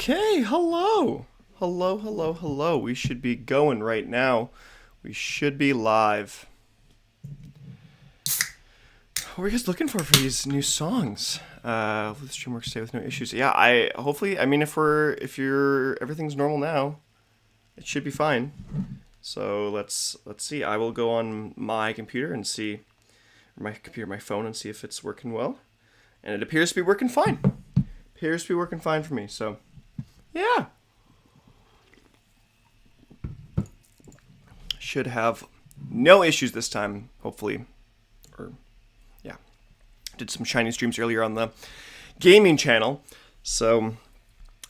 Okay, hello. Hello, hello, hello. We should be going right now. We should be live. What are you guys looking for these new songs? Hopefully the stream works today with no issues. Yeah, if everything's normal now, it should be fine. So let's see. I will go on my computer and see my phone and see if it's working well. And it appears to be working fine. Appears to be working fine for me. So yeah. Should have no issues this time, hopefully. Or yeah. Did some shiny streams earlier on the gaming channel. So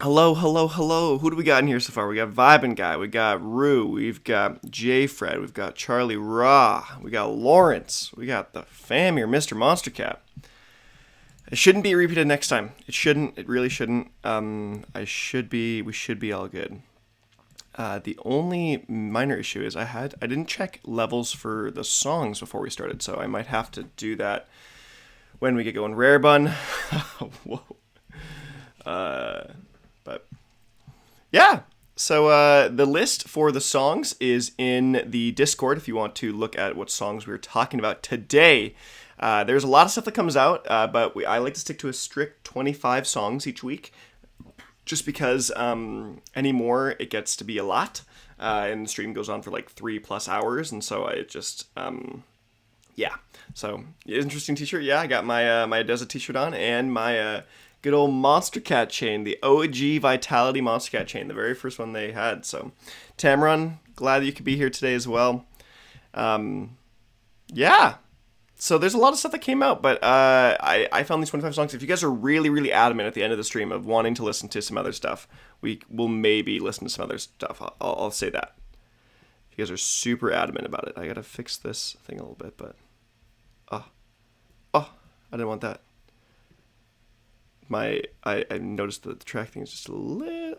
hello, hello, hello. Who do we got in here so far? We got Vibin Guy, we got Rue, we've got J Fred, we've got Charlie Raw, we got Lawrence, we got the fam here, Mr. Monster Cat. It shouldn't be repeated next time. It shouldn't. It really shouldn't. We should be all good. The only minor issue is I didn't check levels for the songs before we started, so I might have to do that when we get going. Rare Bun. Whoa. But yeah. So the list for the songs is in the Discord if you want to look at what songs we were talking about today. There's a lot of stuff that comes out, but I like to stick to a strict 25 songs each week, just because anymore it gets to be a lot, and the stream goes on for like 3+ hours, and so I just, yeah. So, interesting t-shirt, yeah, I got my Desert t-shirt on, and my good old Monster Cat chain, the OG Vitality Monster Cat chain, the very first one they had. So, Tamron, glad that you could be here today as well. Yeah. So there's a lot of stuff that came out, but I found these 25 songs. If you guys are really, really adamant at the end of the stream of wanting to listen to some other stuff, we will maybe listen to some other stuff. I'll say that. If you guys are super adamant about it. I gotta fix this thing a little bit, but... I didn't want that. I noticed that the track thing is just a little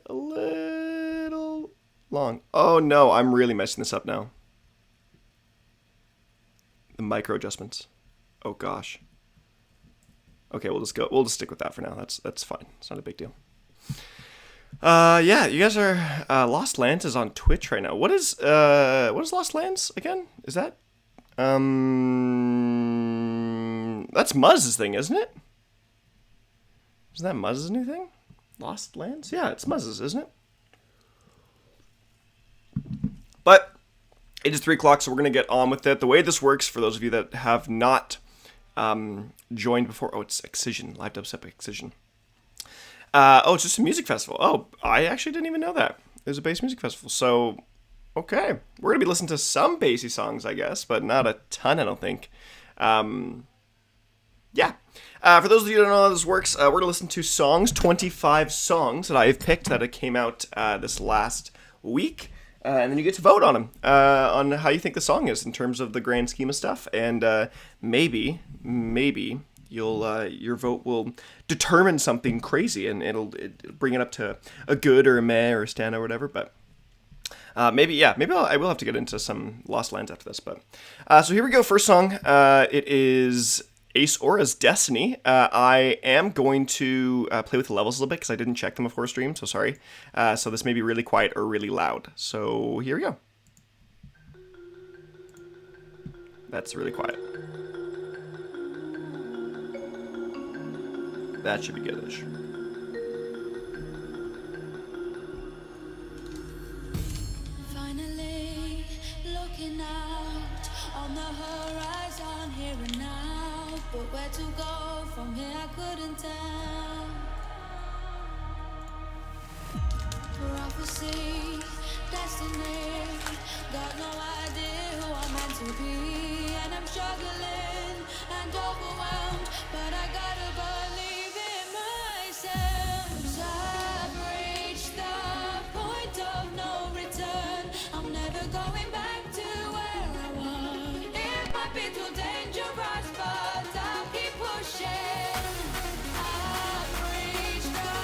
long. Oh no, I'm really messing this up now. The micro adjustments. Oh gosh. Okay, we'll just stick with that for now. That's fine. It's not a big deal. Yeah, you guys are Lost Lands is on Twitch right now. What is Lost Lands again? Is that that's Muzz's thing, isn't it? Isn't that Muzz's new thing? Lost Lands? Yeah, it's Muzz's, isn't it? But it is 3 o'clock, so we're going to get on with it. The way this works, for those of you that have not joined before... Oh, it's Excision. Live Dubstep Excision. It's just a music festival. Oh, I actually didn't even know that. There's a bass music festival. So, okay. We're going to be listening to some bassy songs, I guess, but not a ton, I don't think. Yeah. For those of you who don't know how this works, we're going to listen to 25 songs that I've picked that came out this last week. And then you get to vote on them, on how you think the song is in terms of the grand scheme of stuff. And maybe your vote will determine something crazy, and it'll bring it up to a good or a meh or a stand or whatever. But maybe I will have to get into some Lost Lands after this. But so here we go. First song. It is Ace Aura's Destiny. I am going to play with the levels a little bit because I didn't check them before stream, so sorry. So this may be really quiet or really loud. So here we go. That's really quiet. That should be goodish. Finally, looking out on the horizon here and now. But where to go from here I couldn't tell. Prophecy, destiny, got no idea who I'm meant to be. And I'm struggling and overwhelmed, but I gotta believe in myself. 'Cause I've reached the point of no return. I'm never going back to where I was. It might be too dangerous, but I'll keep pushing. I've reached the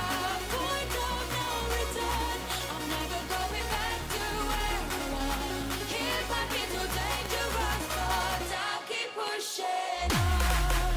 point of no return. I'm never going back to where I was. It might be too dangerous, but I'll keep pushing on.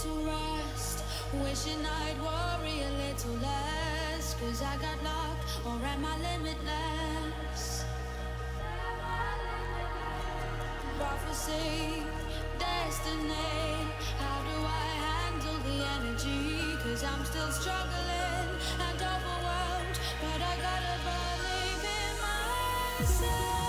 to rest, wishing I'd worry a little less. Cause I got locked, or am I limitless? Prophecy, destiny, how do I handle the energy? Cause I'm still struggling and overwhelmed, but I gotta believe in myself.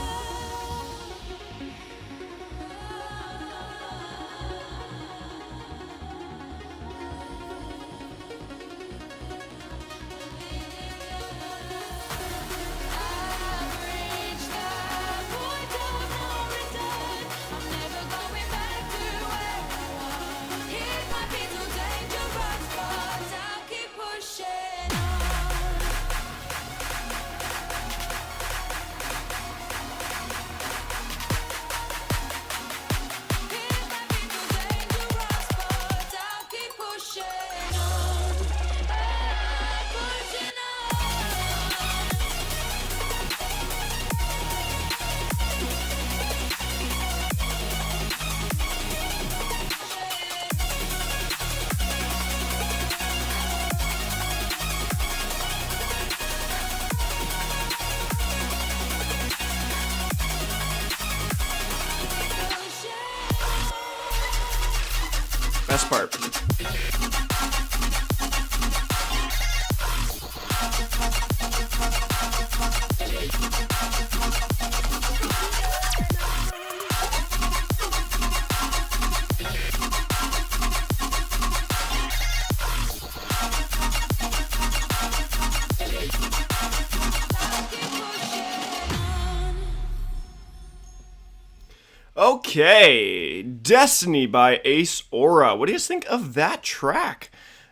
Best part. Okay, Destiny by Ace Aura. What do you guys think of that track?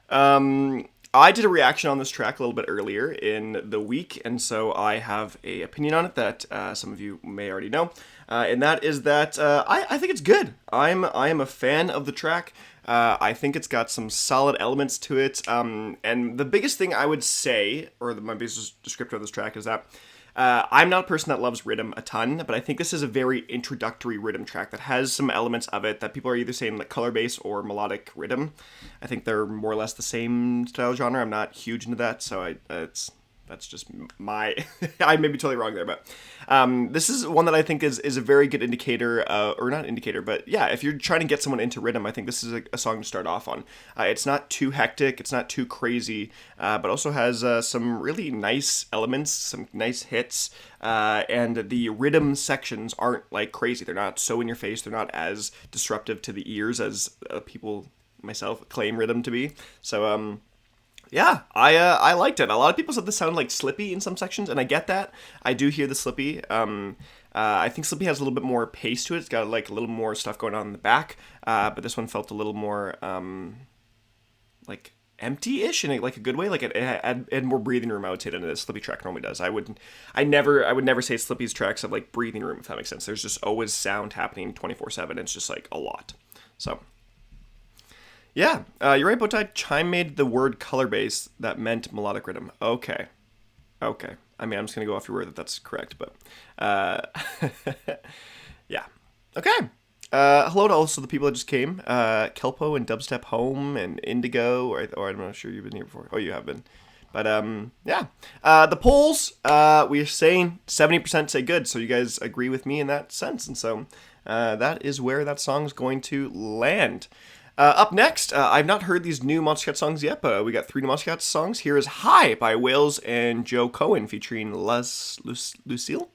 I did a reaction on this track a little bit earlier in the week, and so I have a opinion on it that some of you may already know, and that is that I think it's good. I am a fan of the track. I think it's got some solid elements to it, and the biggest thing I would say, or my biggest descriptor of this track is that I'm not a person that loves rhythm a ton, but I think this is a very introductory rhythm track that has some elements of it that people are either saying like color bass or melodic rhythm. I think they're more or less the same style genre. I'm not huge into that, so that's just my... I may be totally wrong there, but this is one that I think is a very good indicator, or not indicator, but yeah, if you're trying to get someone into rhythm, I think this is a song to start off on. It's not too hectic, it's not too crazy, but also has some really nice elements, some nice hits, and the rhythm sections aren't like crazy. They're not so in your face, they're not as disruptive to the ears as people, myself, claim rhythm to be. So, yeah, I liked it. A lot of people said this sounded like Slippy in some sections, and I get that. I do hear the Slippy. I think Slippy has a little bit more pace to it. It's got like a little more stuff going on in the back, but this one felt a little more like empty-ish in like a good way. Like it had more breathing room, I would say, than a Slippy track normally does. I would never say Slippy's tracks have like breathing room, if that makes sense. There's just always sound happening 24/7. It's just like a lot. So. Yeah, you're right, Bowtied. Chime made the word color bass that meant melodic rhythm. Okay. I mean, I'm just going to go off your word that that's correct, but... yeah. Okay. Hello to also the people that just came. Kelpo and Dubstep Home and Indigo, or I'm not sure you've been here before. Oh, you have been. But, yeah. The polls, we are saying 70% say good, so you guys agree with me in that sense. And so that is where that song's going to land. Up next, I've not heard these new Monster Cat songs yet, but we got 3 new Monster Cat songs. Here is High by Wales and Joe Cohen featuring Lucille.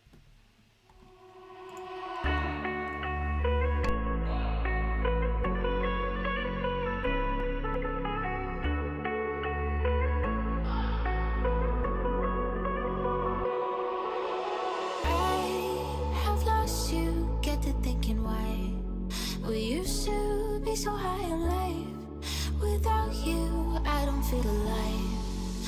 I have lost you, get to thinking why we used to be so high in life. Without you, I don't feel alive.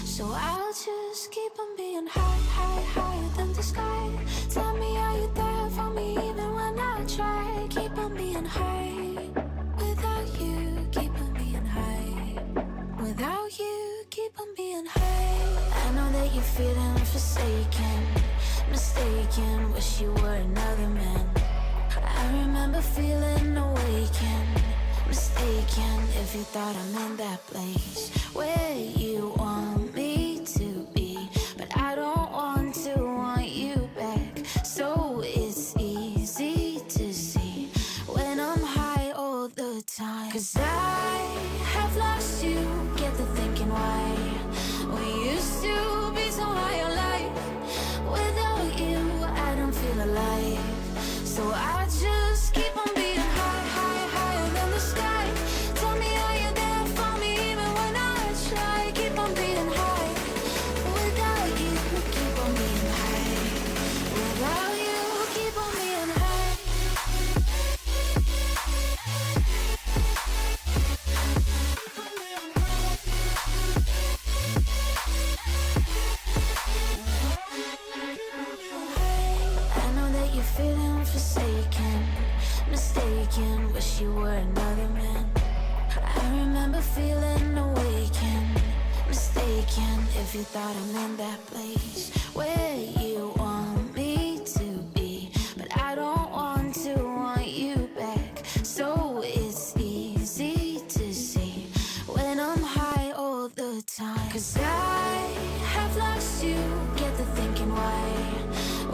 So I'll just keep on being higher than the sky. Tell me, are you there for me even when I try? Keep on being high. Without you, keep on being high. Without you, keep on being high. I know that you're feeling forsaken, mistaken, wish you were another man. I remember feeling awakened, mistaken if you thought I'm in that place where you want me to be. But I don't want to want you back. So it's easy to see when I'm high all the time. 'Cause I have lost you, get the thinking why we used to be so high on life. Without you, I don't feel alive. So I just keep on being high, high, higher than the sky. Tell me, are you there for me even when I try? Keep on being high. Without you, keep on being high. Without you, keep on being high. I know that you're feeling forsaken, mistaken, wish you were another man. I remember feeling awakened, mistaken if you thought I'm in that place where you want me to be. But I don't want to want you back. So it's easy to see when I'm high all the time. 'Cause I have lost you, get the thinking why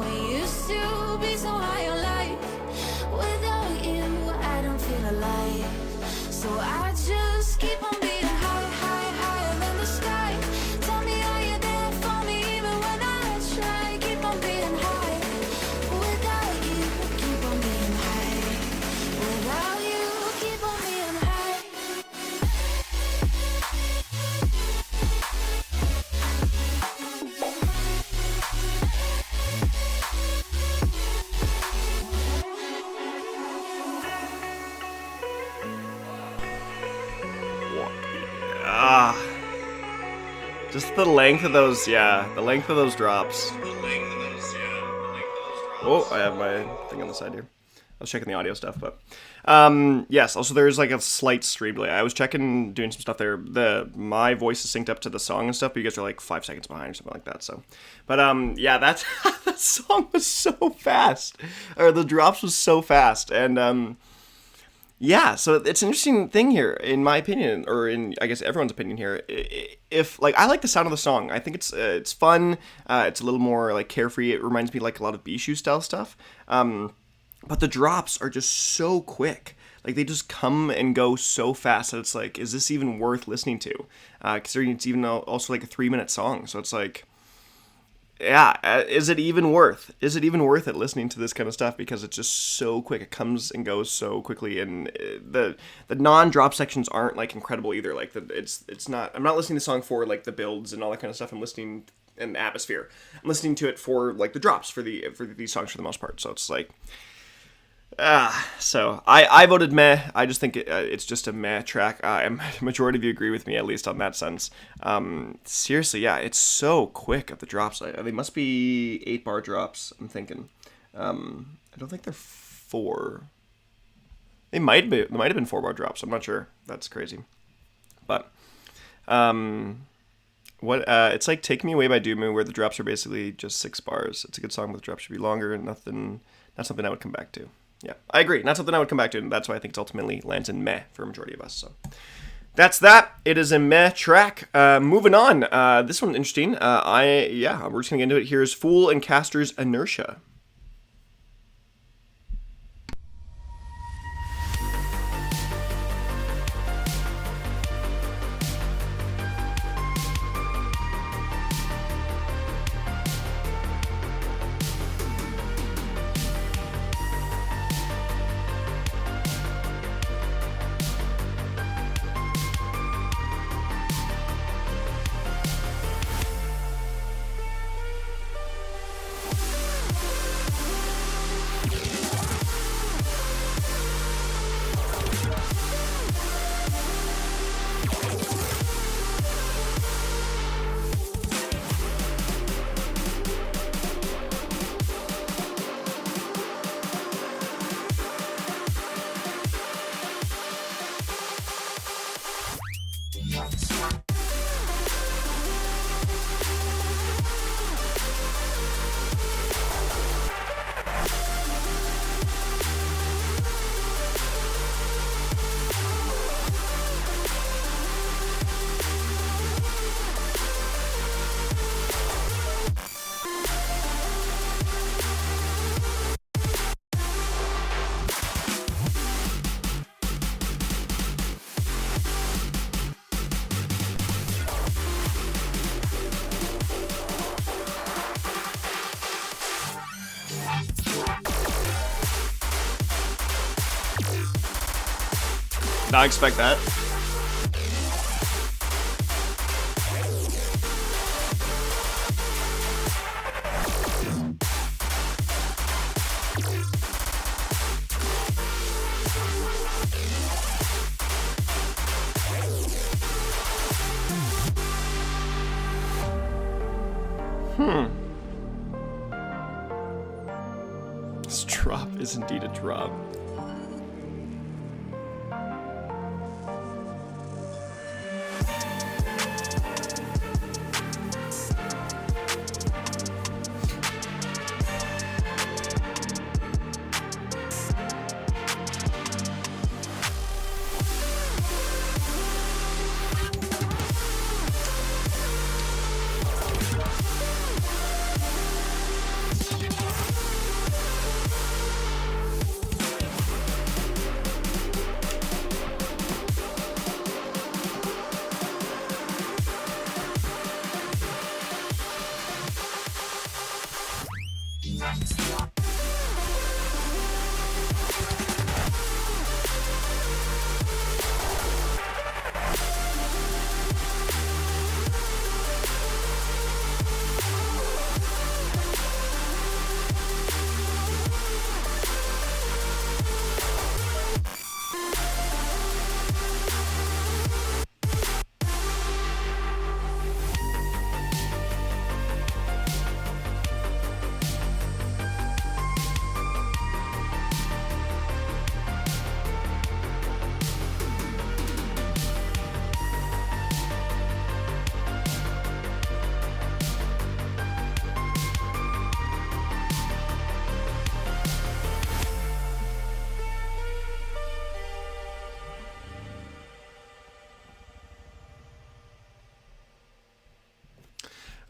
we used to be so high on life. Without you, I don't feel alive. So I just keep on being high, high, higher than the sky. Tell me, are you there for me even when I try? Keep on being high. Without you, keep on being high. Without you, keep on being high. Ah, just the length of those, the length of those drops. Oh, I have my thing on the side here. I was checking the audio stuff, but yes. Also, there's like a slight stream delay. I was checking, doing some stuff there. My voice is synced up to the song and stuff, but you guys are like 5 seconds behind or something like that. So, but yeah, that's that song was so fast, or the drops was so fast, and yeah, so it's an interesting thing here, in my opinion, or in, I guess, everyone's opinion here. If, like, I like the sound of the song. I think it's fun. It's a little more, like, carefree. It reminds me, like, a lot of Bishu style stuff. But the drops are just so quick. Like, they just come and go so fast that it's like, is this even worth listening to? Considering it's even also, like, a 3-minute song. So it's like, yeah, is it even worth it listening to this kind of stuff, because it's just so quick. It comes and goes so quickly, and the non-drop sections aren't like incredible either. Like it's not, I'm not listening to the song for like the builds and all that kind of stuff. I'm listening, and the atmosphere, I'm listening to it for like the drops for these songs for the most part. So it's like, so I voted meh. I just think it's just a meh track. Majority of you agree with me, at least on that sense. Seriously, yeah, it's so quick at the drops. They must be 8-bar drops, I'm thinking. I don't think they're 4. They might have been 4-bar drops. I'm not sure. That's crazy. But it's like "Take Me Away" by Doomu, where the drops are basically just 6 bars. It's a good song, but the drops should be longer, and not something I would come back to. Yeah, I agree. Not something I would come back to, and that's why I think it ultimately lands in meh for a majority of us. So that's that. It is a meh track. Moving on. This one's interesting. We're just gonna get into it. Here's Fool and Caster's Inertia. Not expect that. This drop is indeed a drop.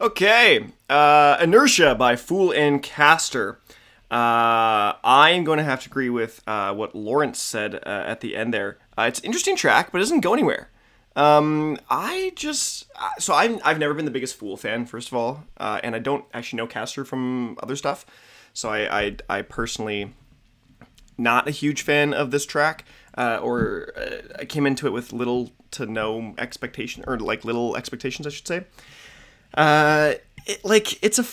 Okay, Inertia by Fool and Caster. I'm going to have to agree with what Lawrence said at the end there. It's an interesting track, but it doesn't go anywhere. I've never been the biggest Fool fan, first of all, and I don't actually know Caster from other stuff, so I personally not a huge fan of this track, I came into it with little to no expectation, or like little expectations, I should say. It's a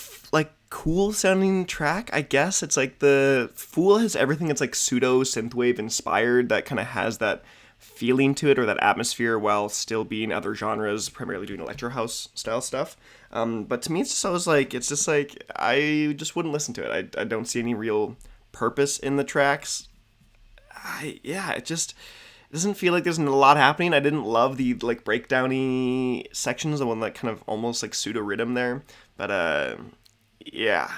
cool sounding track, I guess. It's like the Fool has everything. It's like pseudo synthwave inspired that kind of has that feeling to it, or that atmosphere, while still being other genres, primarily doing electro house style stuff. But to me, it's just like I just wouldn't listen to it. I don't see any real purpose in the tracks. It doesn't feel like there's a lot happening. I didn't love the like breakdowny sections, the one that kind of almost like pseudo rhythm there. But yeah.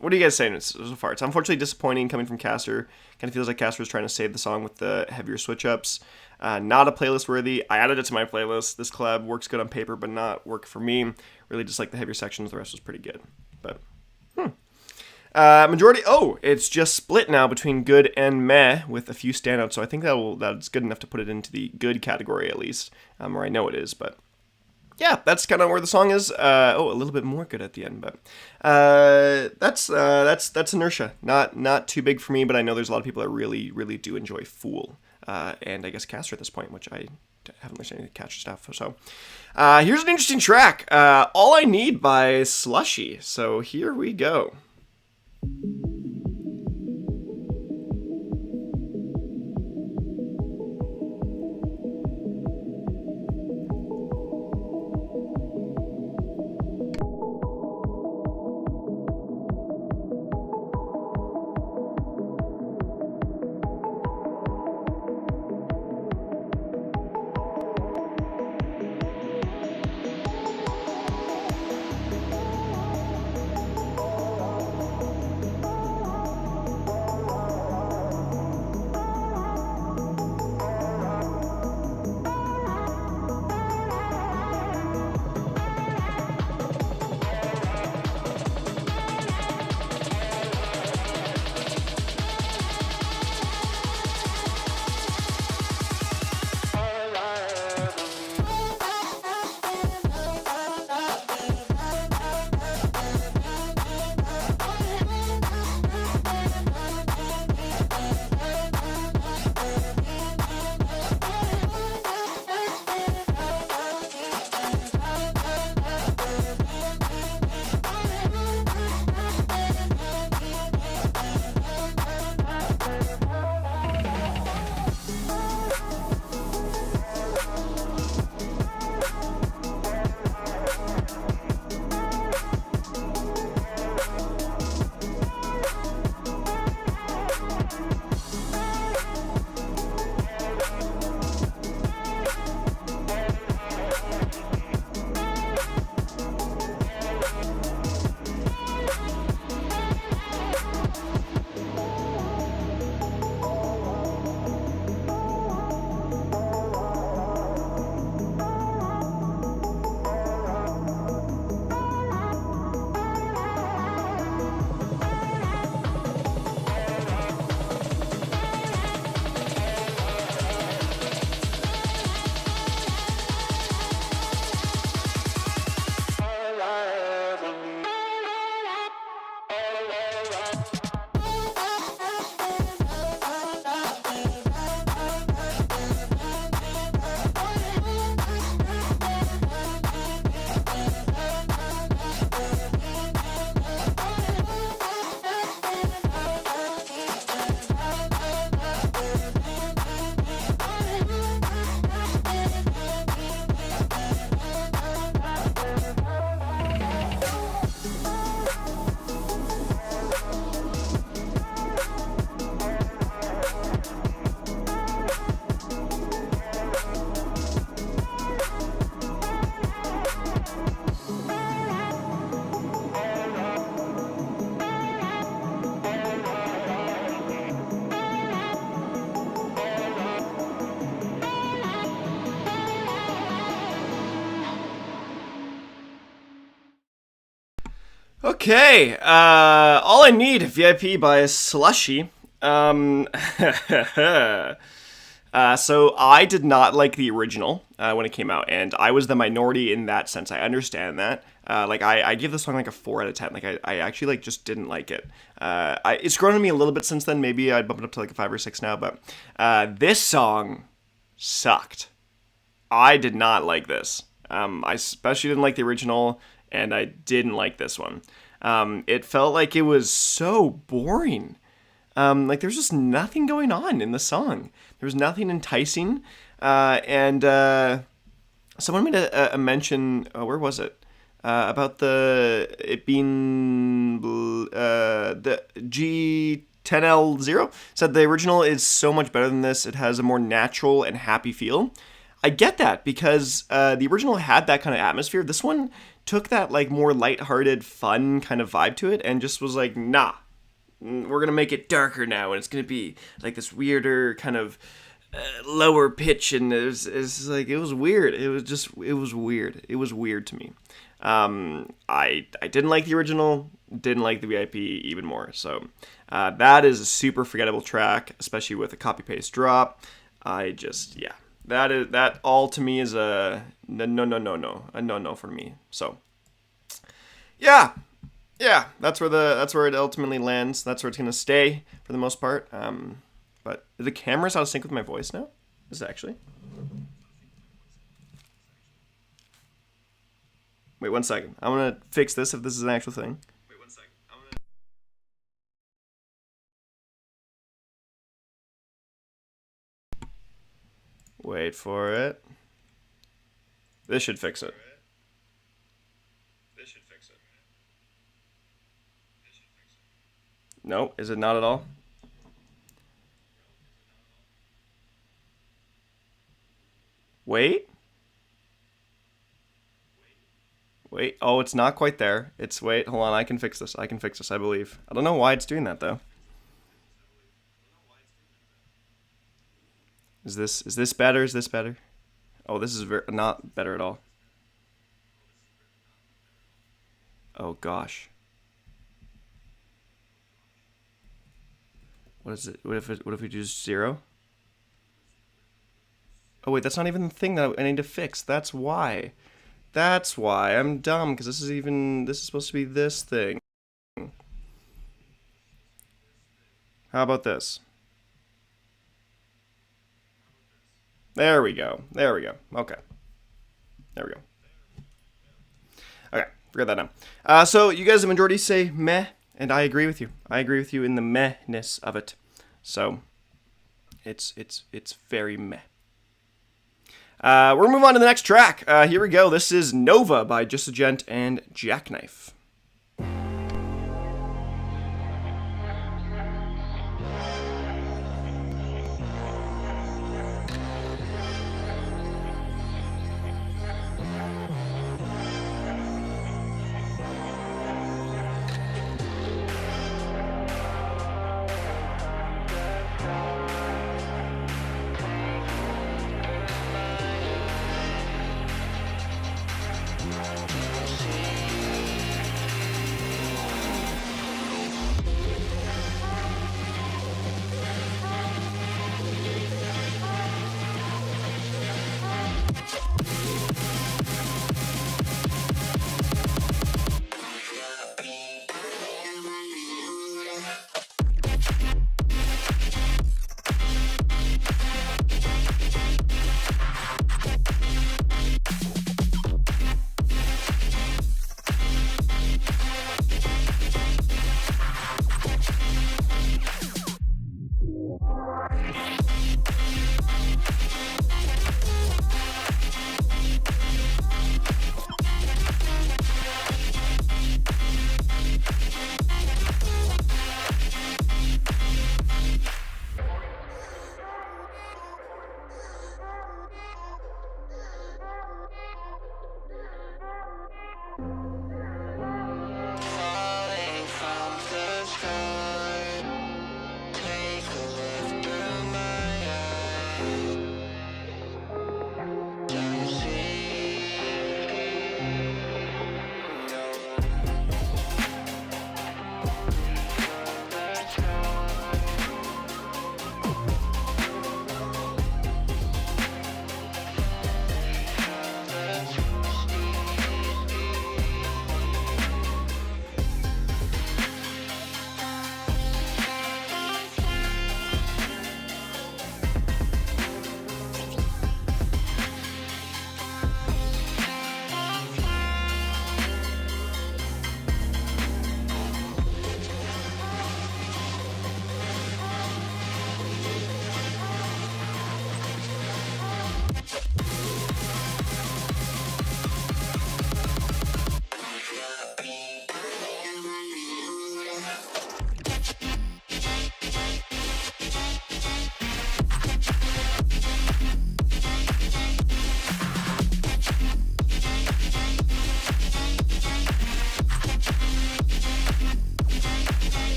What are you guys saying so far? It's unfortunately disappointing coming from Caster. Kind of feels like Caster was trying to save the song with the heavier switch ups. Not a playlist worthy. I added it to my playlist. This collab works good on paper, but not work for me. Really just like the heavier sections. The rest was pretty good. But majority. Oh, it's just split now between good and meh, with a few standouts. So I think that's good enough to put it into the good category at least, or I know it is. But yeah, that's kind of where the song is. A little bit more good at the end, but that's Inertia. Not too big for me, but I know there's a lot of people that really do enjoy Fool, and I guess Caster at this point, which I haven't listened to any Caster stuff. So here's an interesting track, All I Need by Slushy. So here we go. Okay, All I Need VIP by Slushy. So I did not like the original when it came out, and I was the minority in that sense. I understand that. I give the song like a 4 out of 10. Like, I actually like just didn't like it. It's grown on me a little bit since then. Maybe I'd bump it up to like a 5 or 6 now, but this song sucked. I did not like this. I especially didn't like the original, and I didn't like this one. It felt like it was so boring. Like there's just nothing going on in the song. There was nothing enticing. And someone made a mention. Where was it? About it being the G10L0. Said the original is so much better than this. It has a more natural and happy feel. I get that because the original had that kind of atmosphere. This one took that like more lighthearted, fun kind of vibe to it and just was like, nah, we're gonna make it darker now, and it's gonna be like this weirder kind of lower pitch, and it's like it was weird. It was weird. It was weird to me. I didn't like the original. Didn't like the VIP even more. So that is a super forgettable track, especially with a copy paste drop. That all to me is a no for me. So yeah, that's where it ultimately lands. That's where it's gonna stay for the most part. But the camera's out of sync with my voice now. Is it actually? Wait 1 second. I'm gonna fix this if this is an actual thing. Wait for it. This should fix it. No, is it not at all? Wait. Wait. Oh, it's not quite there. Wait, hold on. I can fix this. I believe. I don't know why it's doing that though. Is this better? Is this better? Oh, this is not better at all. Oh gosh. What is it? What if we do 0? Oh wait, that's not even the thing that I need to fix. That's why. That's why I'm dumb, because this is supposed to be this thing. How about this? There we go. Okay. There we go. Okay, forget that now. So you guys, the majority say meh, and I agree with you. I agree with you in the mehness of it. So it's very meh. We're gonna move on to the next track. Here we go. This is Nova by Just a Gent and Jackknife.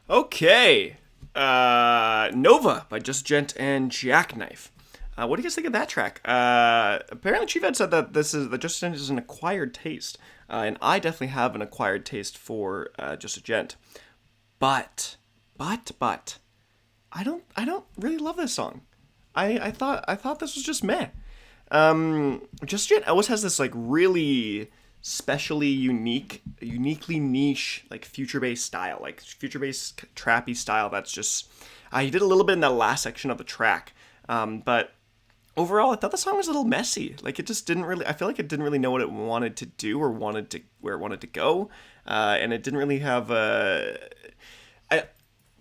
Okay. Nova by Just Gent and Jackknife. What do you guys think of that track? Apparently, Chief Ed said that that Just Gent is an acquired taste, and I definitely have an acquired taste for Just a Gent. But, I don't really love this song. I thought this was just meh. Just Gent always has this like really specially uniquely niche like future bass style, like future bass trappy style. That's just he did a little bit in that last section of the track, but overall I thought the song was a little messy. Like it just didn't really. I feel like it didn't really know what it wanted to do or where it wanted to go, and it didn't really have a.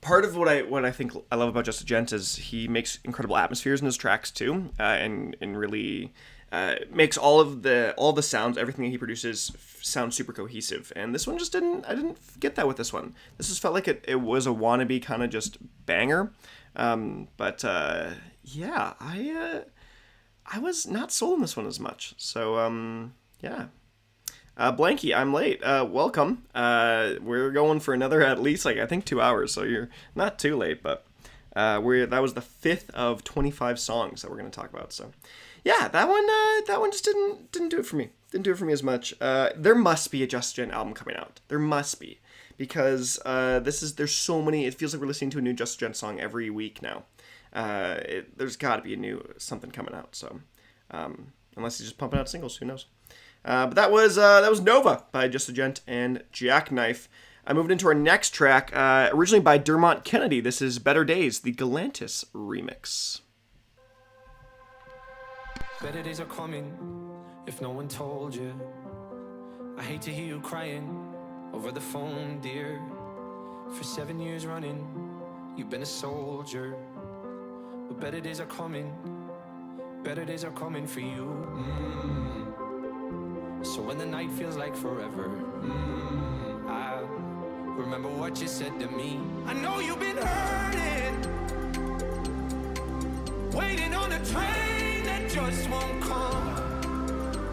Part of what I think I love about Just a Gent is he makes incredible atmospheres in his tracks too, and really makes all the sounds, everything that he produces, sound super cohesive. And this one just didn't. I didn't get that with this one. This just felt like it was a wannabe kind of just banger. But yeah, I was not sold on this one as much. So yeah. Blanky, I'm late. Welcome. We're going for another at least I think 2 hours, so you're not too late. But that was the 5th of 25 songs that we're going to talk about. So yeah, that one just didn't do it for me. Didn't do it for me as much. There must be a Just Gent album coming out. There must be, because there's so many. It feels like we're listening to a new Just Gent song every week now. There's got to be a new something coming out. So unless he's just pumping out singles, who knows? But that was Nova by Just a Gent and Jackknife. I moved into our next track, originally by Dermot Kennedy. This is Better Days, the Galantis remix. Better days are coming, if no one told you. I hate to hear you crying over the phone, dear. For 7 years running, you've been a soldier. But better days are coming for you. So when the night feels like forever, I remember what you said to me. I know you've been hurting, waiting on a train that just won't come.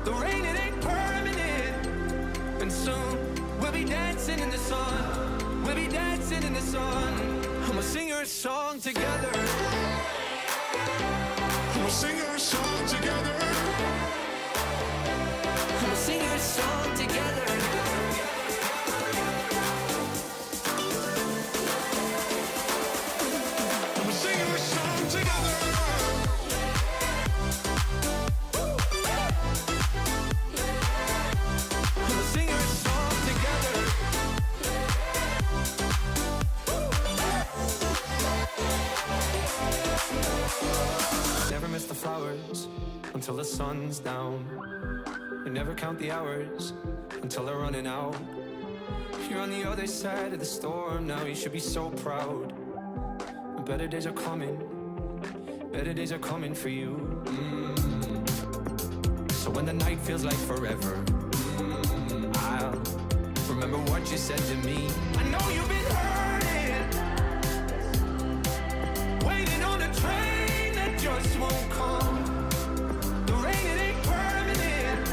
The rain, it ain't permanent, and soon we'll be dancing in the sun. We'll be dancing in the sun. I'ma sing your song together. I'ma sing your song together. We'll sing our song together. We'll sing our song together. We'll sing our song together. Never miss the flowers until the sun's down. We never count the hours until they're running out. You're on the other side of the storm now, you should be so proud. Better days are coming for you. So when the night feels like forever, I'll remember what you said to me. I know you've been hurting, waiting on a train that just won't come. The rain, it ain't permanent,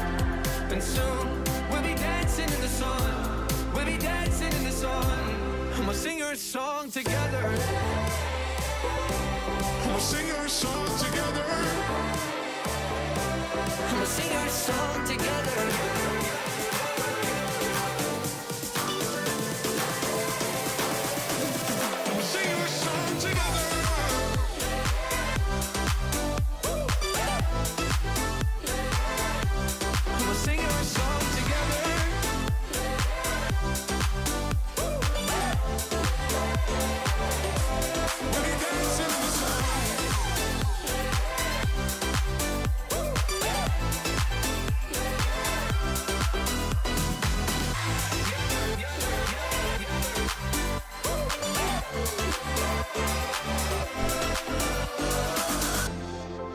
and soon we'll be dancing in the sun. We'll be dancing in the sun. I'ma sing our song together. I'ma sing our song together. I'ma sing our song together. I'ma sing our song together. I'ma sing our song together. We'll be dancing in the sun.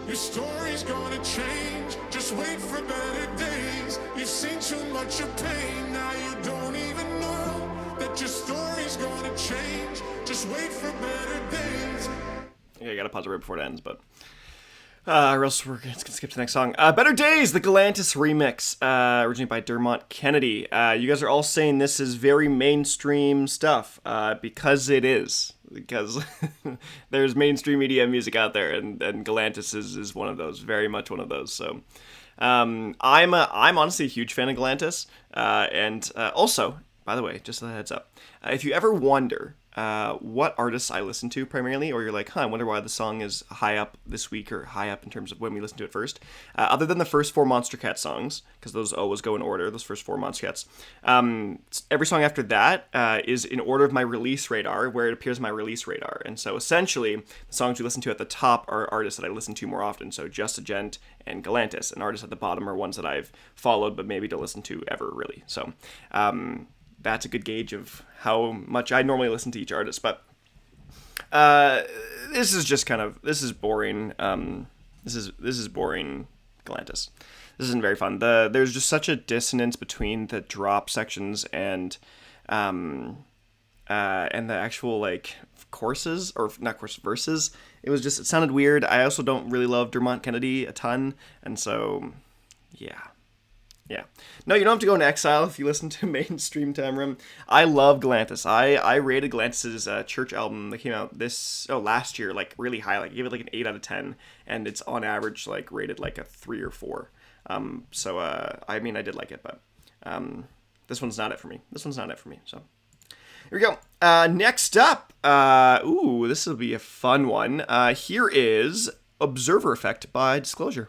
Your story's gonna change. Just wait for better days. You've seen too much of pain. Now you don't even know that your story's gonna change. Just wait for better days. Yeah, I gotta pause it right before it ends, but Or else we're gonna skip to the next song. Better Days, the Galantis remix, originally by Dermot Kennedy. You guys are all saying this is very mainstream stuff, because it is. Because there's mainstream EDM music out there, and Galantis is one of those, very much one of those. So, I'm honestly a huge fan of Galantis, and also, by the way, just a heads up, if you ever wonder what artists I listen to primarily, or you're like, I wonder why the song is high up this week, or high up in terms of when we listen to it first. Other than the first 4 Monster Cat songs, because those always go in order, those first 4 Monster Cats, every song after that is in order of my release radar, where it appears in my release radar. And so essentially, the songs we listen to at the top are artists that I listen to more often, so Just a Gent and Galantis, and artists at the bottom are ones that I've followed but maybe don't listen to ever, really. So, that's a good gauge of how much I normally listen to each artist. But this is just this is boring. This is boring Galantis. This isn't very fun. There's just such a dissonance between the drop sections and the actual like courses, or not course, verses. It sounded weird. I also don't really love Dermot Kennedy a ton, and so yeah. Yeah. No, you don't have to go into exile if you listen to mainstream Tamrim. I love Galantis. I rated Galantis' Church album that came out last year, like really high. Like I gave it like an 8 out of 10, and it's on average like rated like a 3 or 4. I mean, I did like it, but this one's not it for me. So here we go. Next up, this will be a fun one. Here is Observer Effect by Disclosure.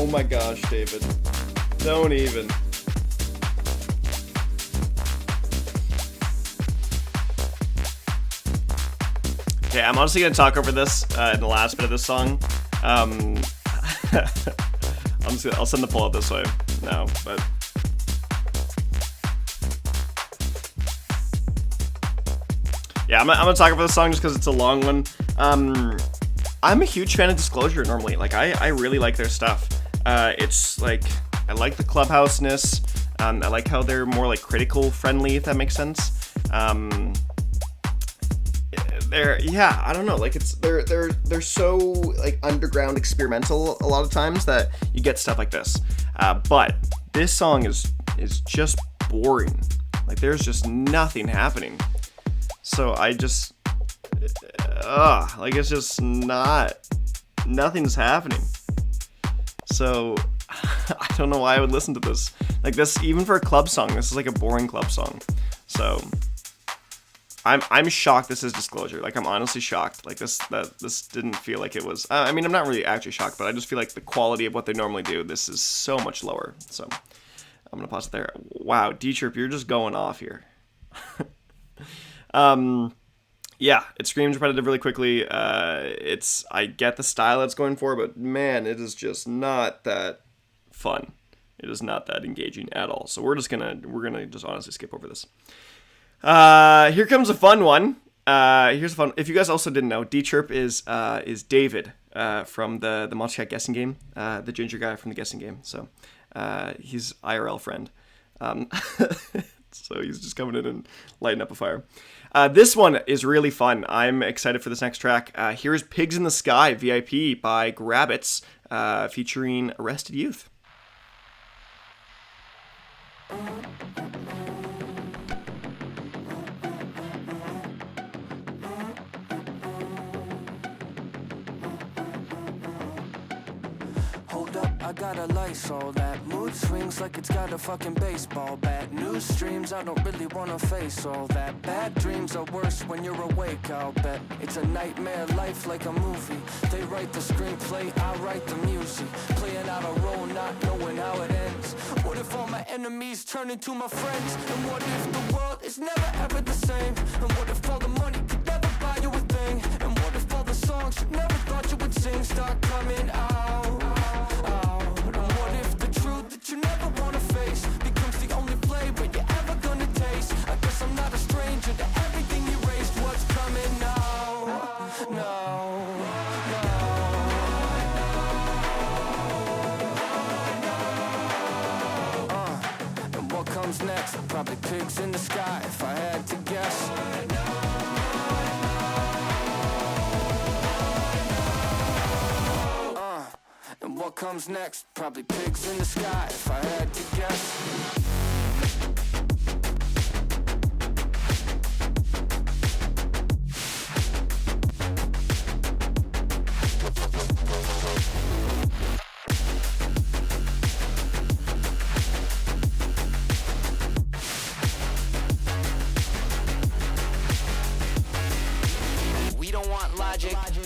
Oh my gosh, David. Don't even. Okay, I'm honestly gonna talk over this in the last bit of this song. I'll send the poll out this way now, but yeah, I'm gonna talk about this song just because it's a long one. I'm a huge fan of Disclosure normally. Like, I really like their stuff. It's like, I like the clubhouseness. I like how they're more like critical friendly, if that makes sense. I don't know, like they're so like underground experimental a lot of times that you get stuff like this. But this song is just boring. Like, there's just nothing happening. So I just like, it's just nothing's happening. So I don't know why I would listen to this. Like, this, even for a club song, this is like a boring club song. So I'm shocked this is Disclosure. Like, I'm honestly shocked. Like, this didn't feel like it was. I mean, I'm not really actually shocked, but I just feel like the quality of what they normally do, this is so much lower. So I'm gonna pause it there. Wow, D-Trip, you're just going off here. Yeah, it screams repetitive really quickly. I get the style it's going for, but man, it is just not that fun. It is not that engaging at all. So we're gonna just honestly skip over this. Here comes a fun one. Here's a fun. If you guys also didn't know, D-Chirp is David from the multi-cat guessing game, the ginger guy from the guessing game. So he's IRL friend. So he's just coming in and lighting up a fire. This one is really fun. I'm excited for this next track. Here's Pigs in the Sky, VIP by Grabbits, featuring Arrested Youth. I got a Lysol that mood swings like it's got a fucking baseball bat. News streams, I don't really wanna face all that. Bad dreams are worse when you're awake, I'll bet. It's a nightmare life like a movie. They write the screenplay, I write the music. Playing out a role, not knowing how it ends. What if all my enemies turn into my friends? And what if the world is never ever the same? And what if all the money could never buy you a thing? And what if all the songs you never thought you would sing start coming out? You never wanna face becomes the only flavor you're ever gonna taste. I guess I'm not a stranger to everything you raised. What's coming now? No. And what comes next? Probably pigs in the sky if I had to guess. And what comes next? Probably pigs in the sky if I had to guess.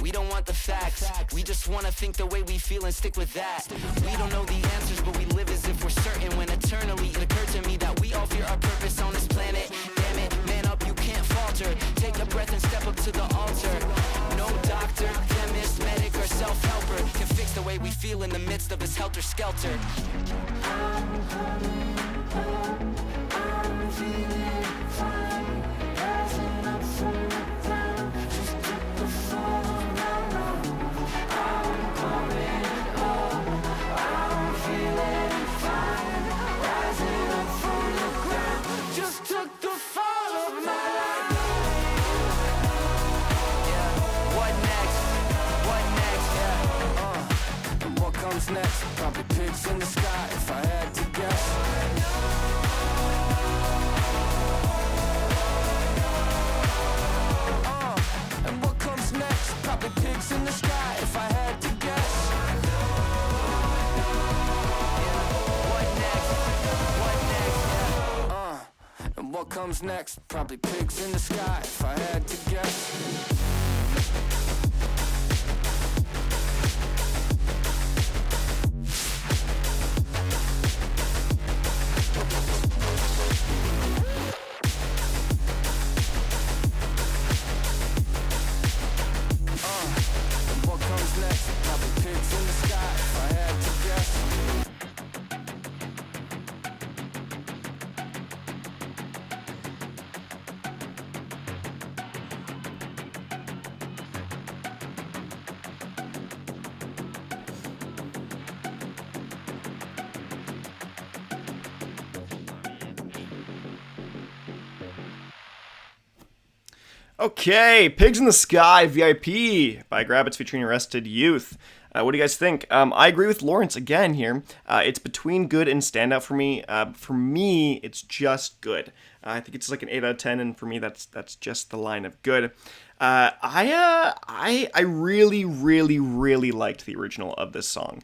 We don't want the facts. We just wanna think the way we feel and stick with that. We don't know the answers, but we live as if we're certain. When eternally it occurred to me that we all fear our purpose on this planet. Damn it, man up, you can't falter. Take a breath and step up to the altar. No doctor, chemist, medic, or self-helper can fix the way we feel in the midst of this helter-skelter. I'm feeling fine, rising up from the ground. Just took the fall. Next, probably pigs in the sky if I had to guess. And what comes next? Probably pigs in the sky if I had to guess. And what comes next? Probably pigs in the sky if I had to guess. Okay, Pigs in the Sky VIP by Grabbits featuring Arrested Youth. What do you guys think? I agree with Lawrence again here. It's between good and standout for me. For me, it's just good. I think it's like an 8 out of 10, and for me, that's just the line of good. I really, really, really liked the original of this song.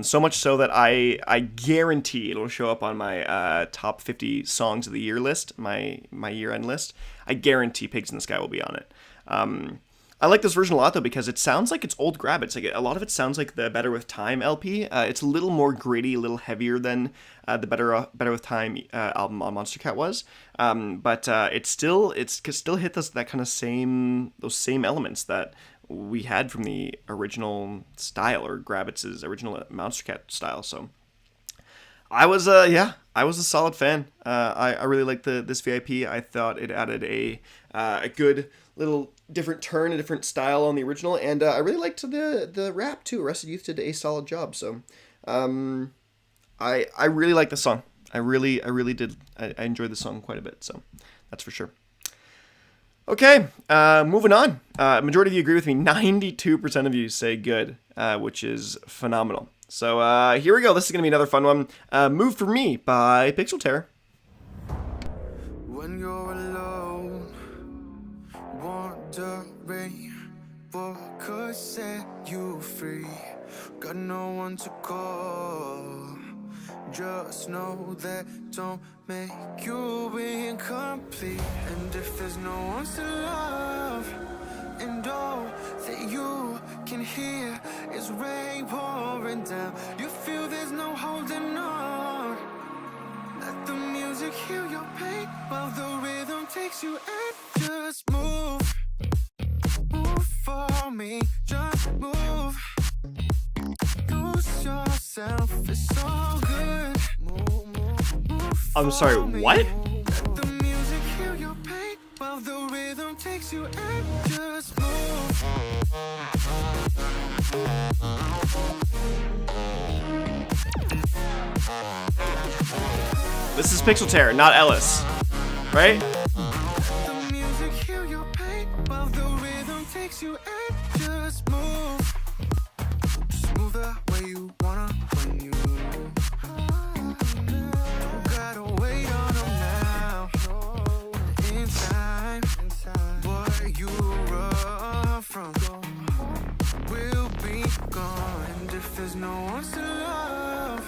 So much so that I guarantee it'll show up on my top 50 songs of the year list, my year-end list. I guarantee Pigs in the Sky will be on it. I like this version a lot though because it sounds like it's old Grabbits. Like a lot of it sounds like the Better with Time LP. It's a little more gritty, a little heavier than the Better with Time album on Monster Cat was. But it still hit that kind of those same elements that we had from the original style, or Grabbits' original Monster Cat style. So I was a solid fan. I really liked this VIP. I thought it added a good little different turn, a different style on the original, and I really liked the rap too. Arrested Youth did a solid job. So I really like the song. I really did. I enjoyed the song quite a bit. So that's for sure. Okay, moving on. Majority of you agree with me. 92% of you say good, which is phenomenal. So here we go. This is going to be another fun one. Move For Me by Pixel Terror. When you're alone, wondering what could set you free. Got no one to call. Just know that don't make you incomplete. And if there's no one to love, and all that you can hear is rain pouring down, you feel there's no holding on. Let the music heal your pain while the rhythm takes you, and just move. Move for me, just move. Lose yourself, it's all good. Move I'm sorry, what? Let the music heal your pain while the rhythm takes you, and just move. This is Pixel Terror, not Ellis, right? Let the music heal your pain while the rhythm takes you, and just move. Just move the way you wanna when you don't gotta wait on them now. In time, what you run from will be gone. And if there's no one to love,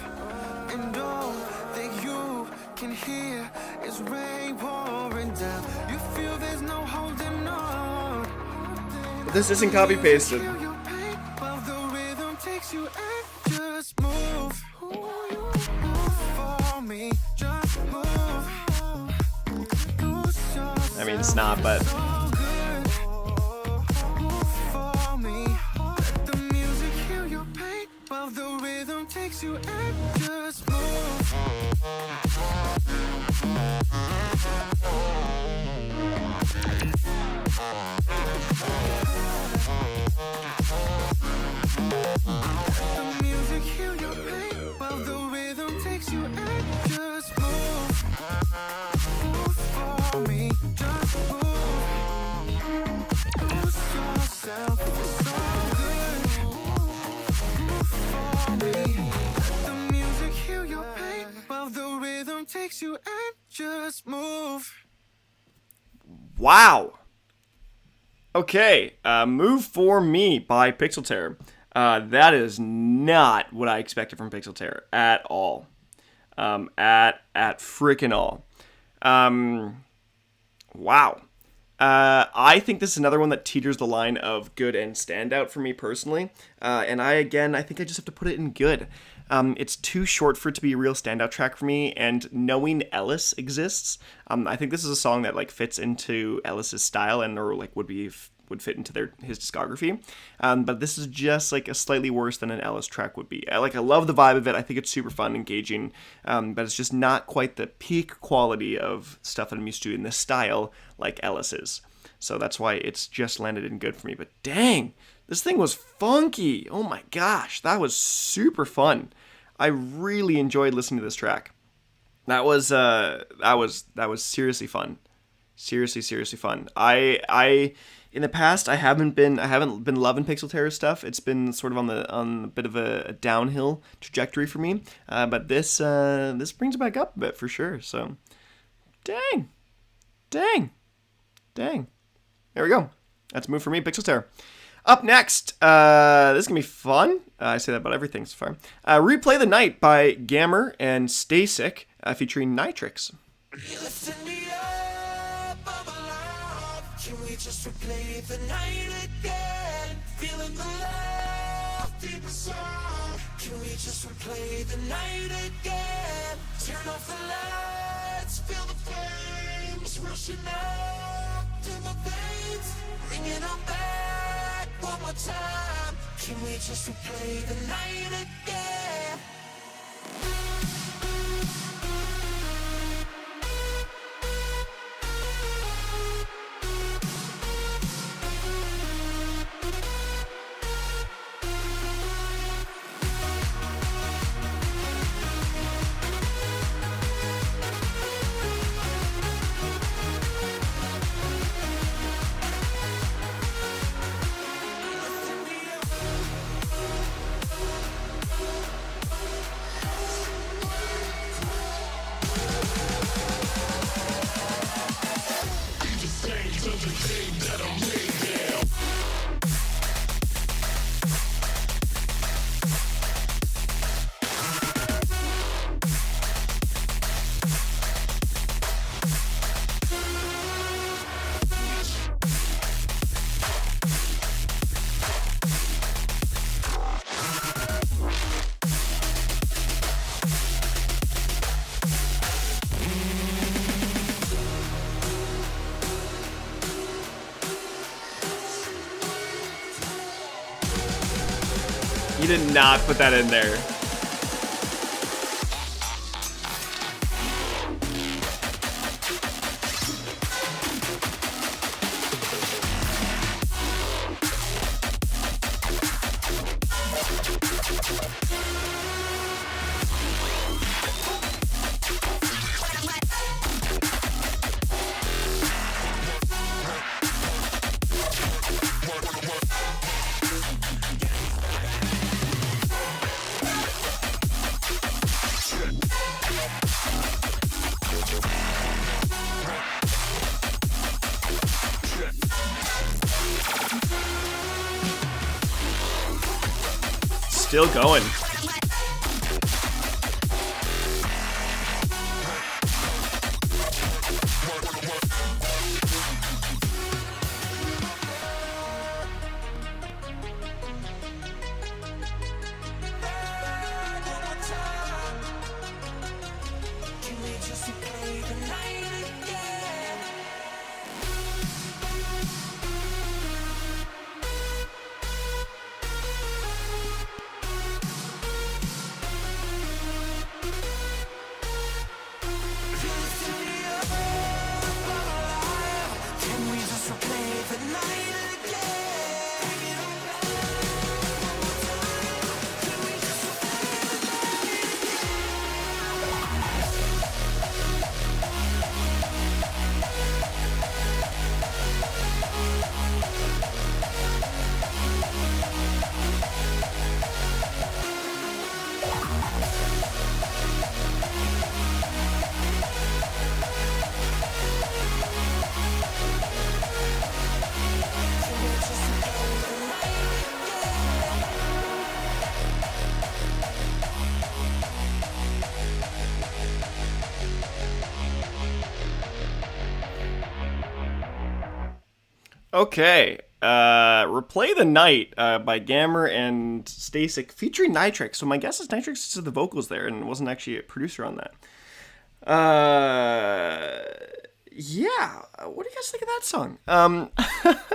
and all that you can hear is rain pouring down, you feel there's no holding on. This isn't copy pasted. Feel your pain while the rhythm takes you, and just move. Move for me, just move. Lose yourself, I mean, it's not, but it's all good. Move for me. Let the music heal your pain while the rhythm takes you, and just move. The music heal your pain while the rhythm takes you, and just move. Move for me, just move. Lose yourself, it's all good. Move for me. Let the music heal your pain while the rhythm takes you, and just move. wow. Okay, Move For Me by Pixel Terror. That is not what I expected from Pixel Terror at all. At frickin' all. Wow. I think this is another one that teeters the line of good and standout for me personally. And I think I just have to put it in good. It's too short for it to be a real standout track for me, and knowing Ellis exists, I think this is a song that like fits into Ellis's style and or like would fit into his discography. But this is just like a slightly worse than an Ellis track would be. I love the vibe of it. I think it's super fun, engaging, but it's just not quite the peak quality of stuff that I'm used to in this style like Ellis is. So that's why it's just landed in good for me. But dang, this thing was funky. Oh my gosh, that was super fun. I really enjoyed listening to this track. That was seriously fun. seriously fun. I in the past I haven't been loving Pixel Terror stuff. It's been sort of on a bit of a downhill trajectory for me. But this brings it back up a bit for sure. So, dang, dang, dang. There we go. That's a move for me, Pixel Terror. Up next, this is gonna be fun. I say that about everything so far. Replay the Night by Gammer and Stasic, featuring Nitrix. You're lifting me up, I'm alive. Can we just replay the night again? Feeling the love deep inside. Can we just replay the night again? Turn off the lights, feel the flames rushing up to my veins. Bring it on back one more time. Can we just replay the night again? You did not put that in there. Still going. Can we just replay the night again? Can we just replay the night again? Bring it on back one more time. Can we just replay the night again? Okay. Replay the Night by Gammer and Stasic featuring Nitrix. So my guess is Nitrix is the vocals there and wasn't actually a producer on that. Yeah. What do you guys think of that song?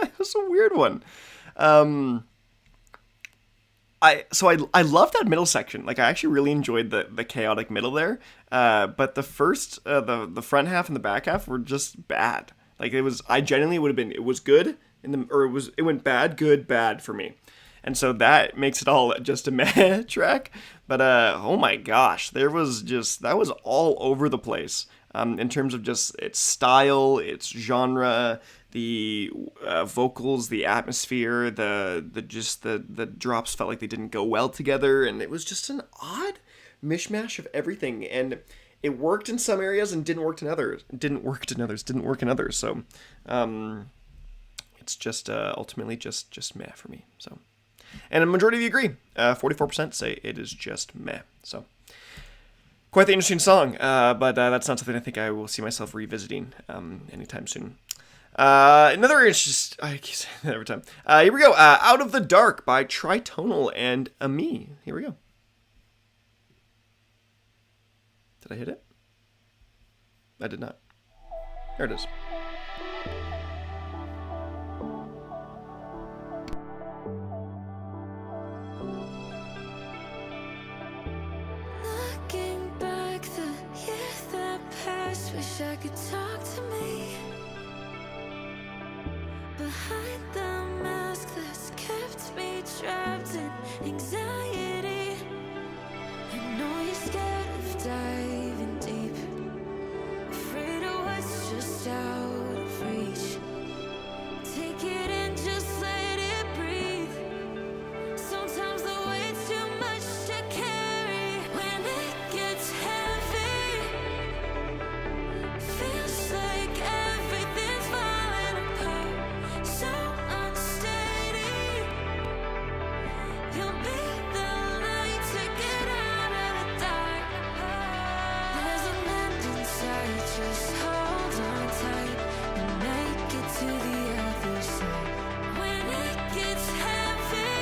It was a weird one. I love that middle section. Like I actually really enjoyed the chaotic middle there. But the first the front half and the back half were just bad. Like it was, I genuinely would have been, it was good it went bad, good, bad for me. And so that makes it all just a meh track. But oh my gosh, that was all over the place in terms of just its style, its genre, the vocals, the atmosphere, the drops felt like they didn't go well together, and it was just an odd mishmash of everything. And it worked in some areas and didn't work in others. Didn't work in others. So it's just ultimately just meh for me. So, and a majority of you agree. 44% say it is just meh. So quite the interesting song, but that's not something I think I will see myself revisiting anytime soon. Another interesting, I keep saying that every time. Here we go. Out of the Dark by Tritonal and Ami. Here we go. Did I hit it? I did not. There it is. Looking back, the year that passed, wish I could talk to me. Behind the mask that's kept me trapped in anxiety. I know you're scared of diving deep, afraid of what's just out of reach. Take it in, just let it breathe. Sometimes the weight's too much to carry. When it gets heavy, feels like everything's falling apart. So unsteady. You'll be the light to get out of the dark. There's an end inside, just hold on tight and make it to the other side. When it gets heavy,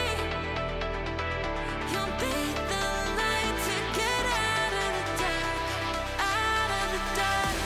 you'll be the light to get out of the dark, out of the dark.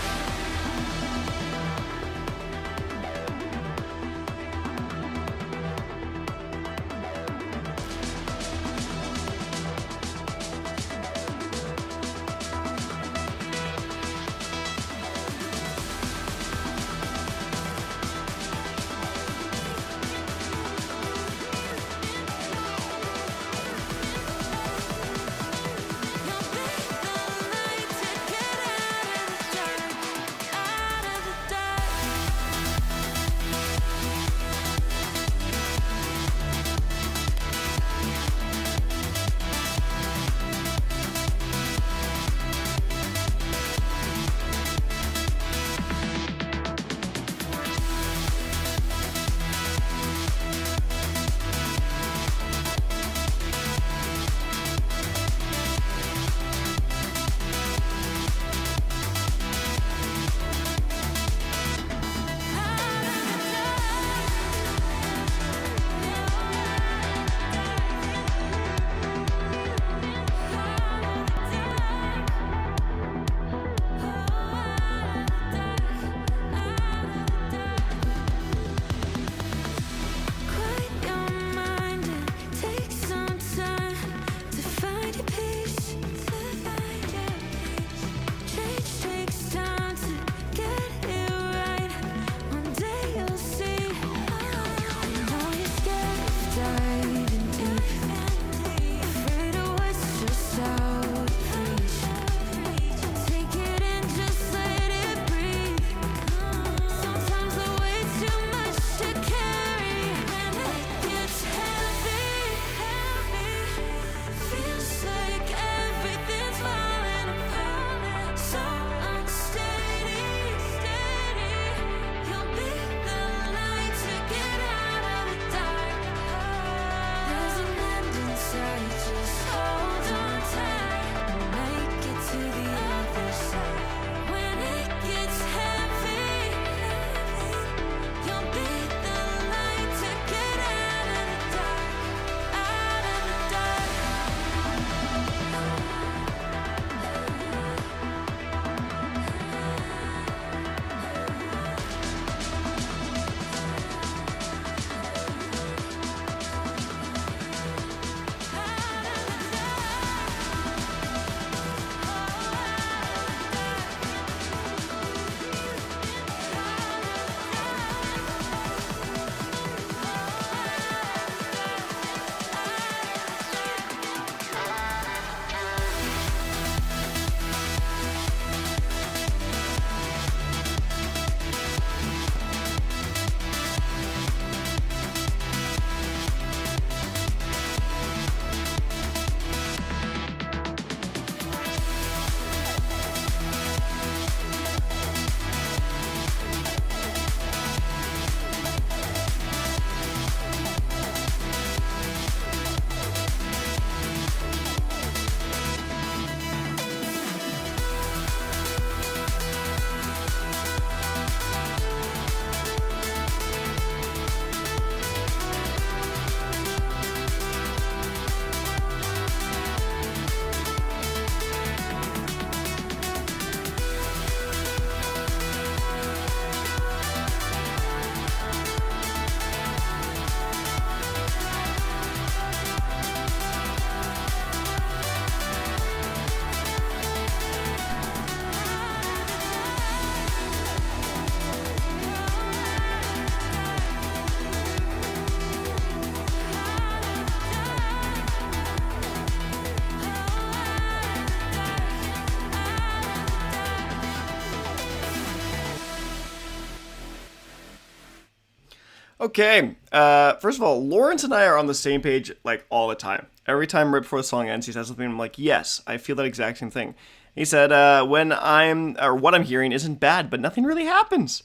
Okay. First of all, Lawrence and I are on the same page like all the time. Every time right before the song ends, he says something. I'm like, yes, I feel that exact same thing. He said, what I'm hearing isn't bad, but nothing really happens.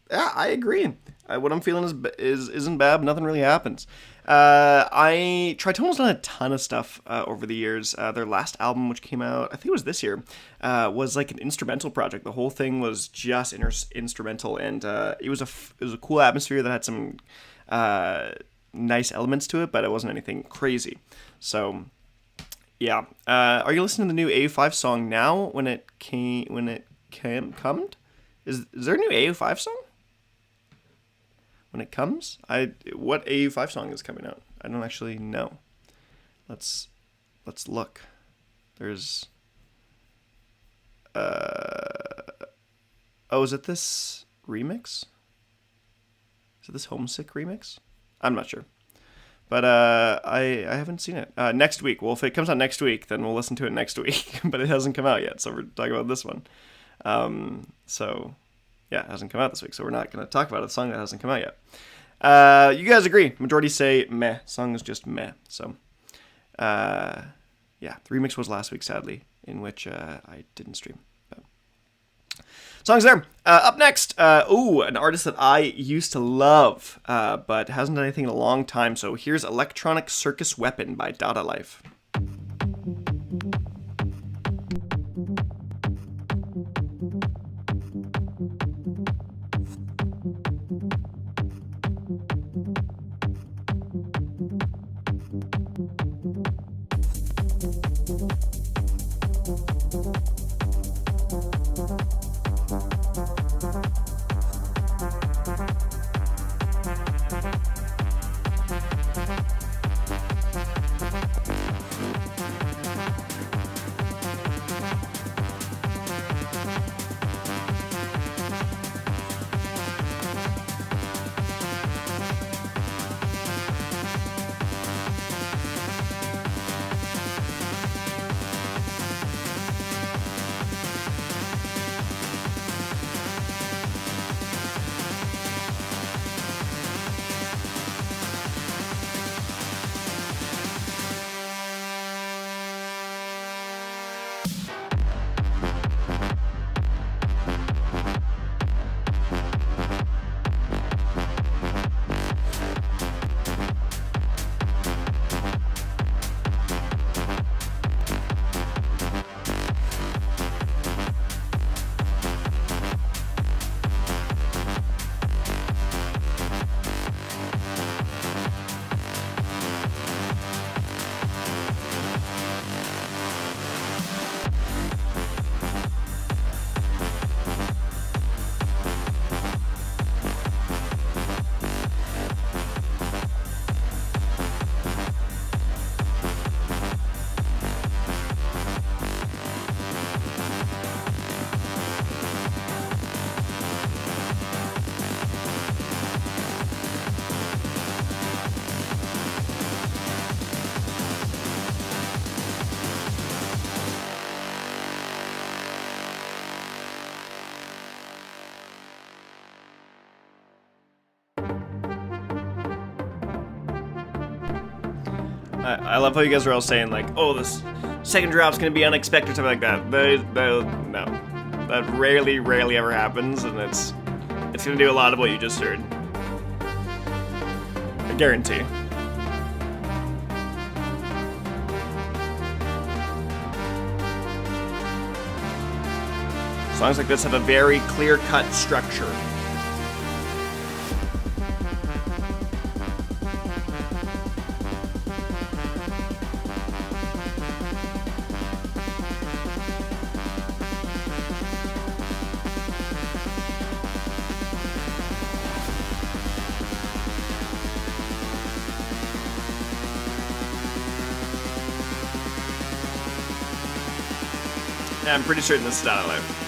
Yeah, I agree. What I'm feeling isn't bad, but nothing really happens. Tritone's done a ton of stuff over the years. Their last album, which came out, I think it was this year, was like an instrumental project. The whole thing was just instrumental, and it was a cool atmosphere that had some nice elements to it, but it wasn't anything crazy. So, yeah. Are you listening to the new AU5 song now? When it comes? Is there a new AU5 song? When it comes? What AU5 song is coming out? I don't actually know. Let's look. There's is it this remix? Is it this Homesick remix? I'm not sure. But I haven't seen it. Next week. Well, if it comes out next week, then we'll listen to it next week. But it hasn't come out yet, so we're talking about this one. Yeah, it hasn't come out this week, so we're not going to talk about a song that hasn't come out yet. You guys agree. Majority say meh. Song is just meh. So, yeah, the remix was last week, sadly, in which I didn't stream. But song's there. Up next, an artist that I used to love, but hasn't done anything in a long time. So here's Electronic Circus Weapon by Dada Life. I love how you guys are all saying, like, oh, this second drop's going to be unexpected, something like that. No. That rarely ever happens, and it's going to do a lot of what you just heard. I guarantee. Songs like this have a very clear-cut structure. Yeah, I'm pretty certain this is Dada Life.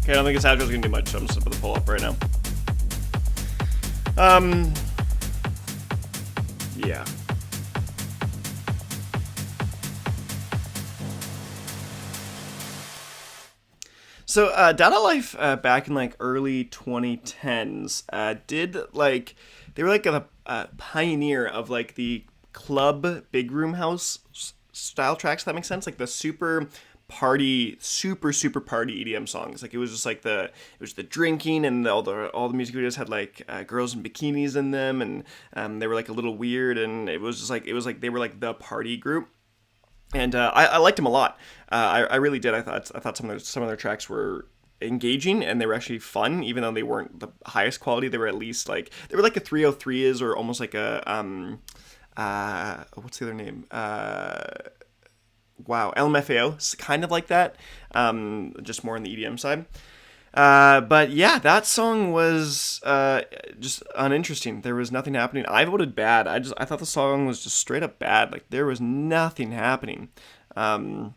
Okay, I don't think his outro's gonna do much, so I'm just gonna put the poll up right now. Yeah. So, Data Life back in like early 2010s did like they were like a pioneer of like the club big room house style tracks. If that makes sense, like the super party EDM songs. Like it was just like it was the drinking and all the music videos had like girls in bikinis in them, and they were like a little weird, and it was like they were like the party group. And I liked them a lot. I really did. I thought some of their tracks were engaging and they were actually fun, even though they weren't the highest quality. They were at least like a 303s or almost like a what's the other name? Wow, LMFAO, kind of like that. Just more on the EDM side. But yeah, that song was just uninteresting. There was nothing happening. I voted bad. I thought the song was just straight up bad. Like there was nothing happening. Yeah.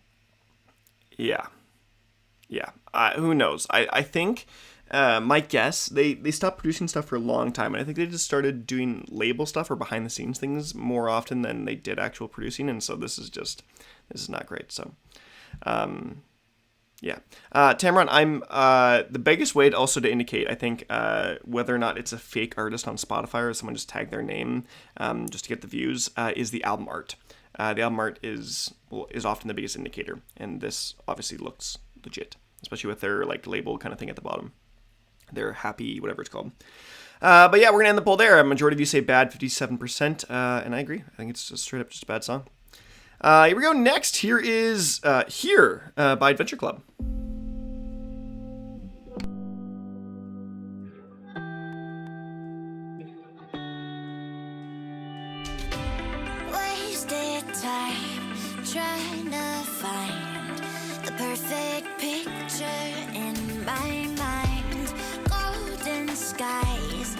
Who knows? I think my guess they stopped producing stuff for a long time, and I think they just started doing label stuff or behind the scenes things more often than they did actual producing. And so this is not great. So. Yeah. Tamron, I'm the biggest way also to indicate, I think, whether or not it's a fake artist on Spotify or someone just tagged their name just to get the views, is the album art. The album art is often the biggest indicator, and this obviously looks legit, especially with their like label kind of thing at the bottom. Their happy, whatever it's called. But yeah, we're gonna end the poll there. A majority of you say bad, 57%, and I agree. I think it's just straight up just a bad song. Here we go. Next, here is Here by Adventure Club. Wasted time trying to find the perfect picture in my mind. Golden skies,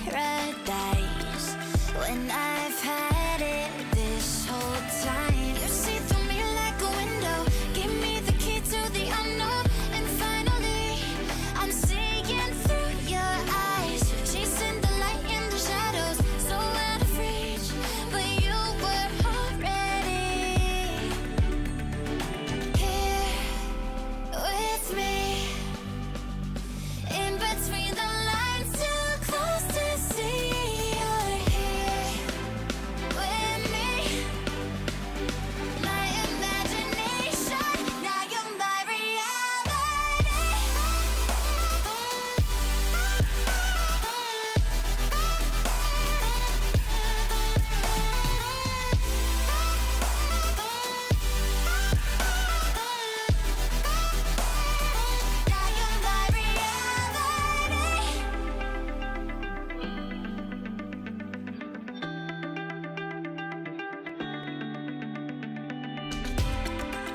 paradise. When I've had it this whole time, you see through me like a window. Give me the key to the unknown, and finally I'm seeing through your eyes, chasing the light in the shadows, so out of reach, but you were already here with me. In between the lines, too close to see. You're here with me. My imagination, now you're my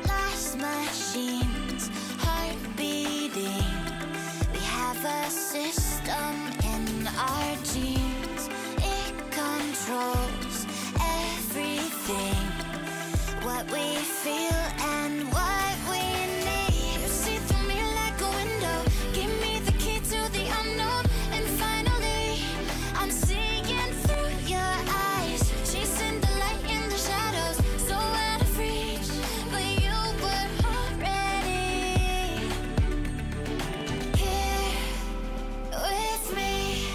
Last machines, heart beating. We have a system in our genes. It controls everything. What we feel and what we need. You see through me like a window. Give me the key to the unknown, and finally I'm seeing through your eyes, chasing the light in the shadows, so out of reach, but you were already here with me.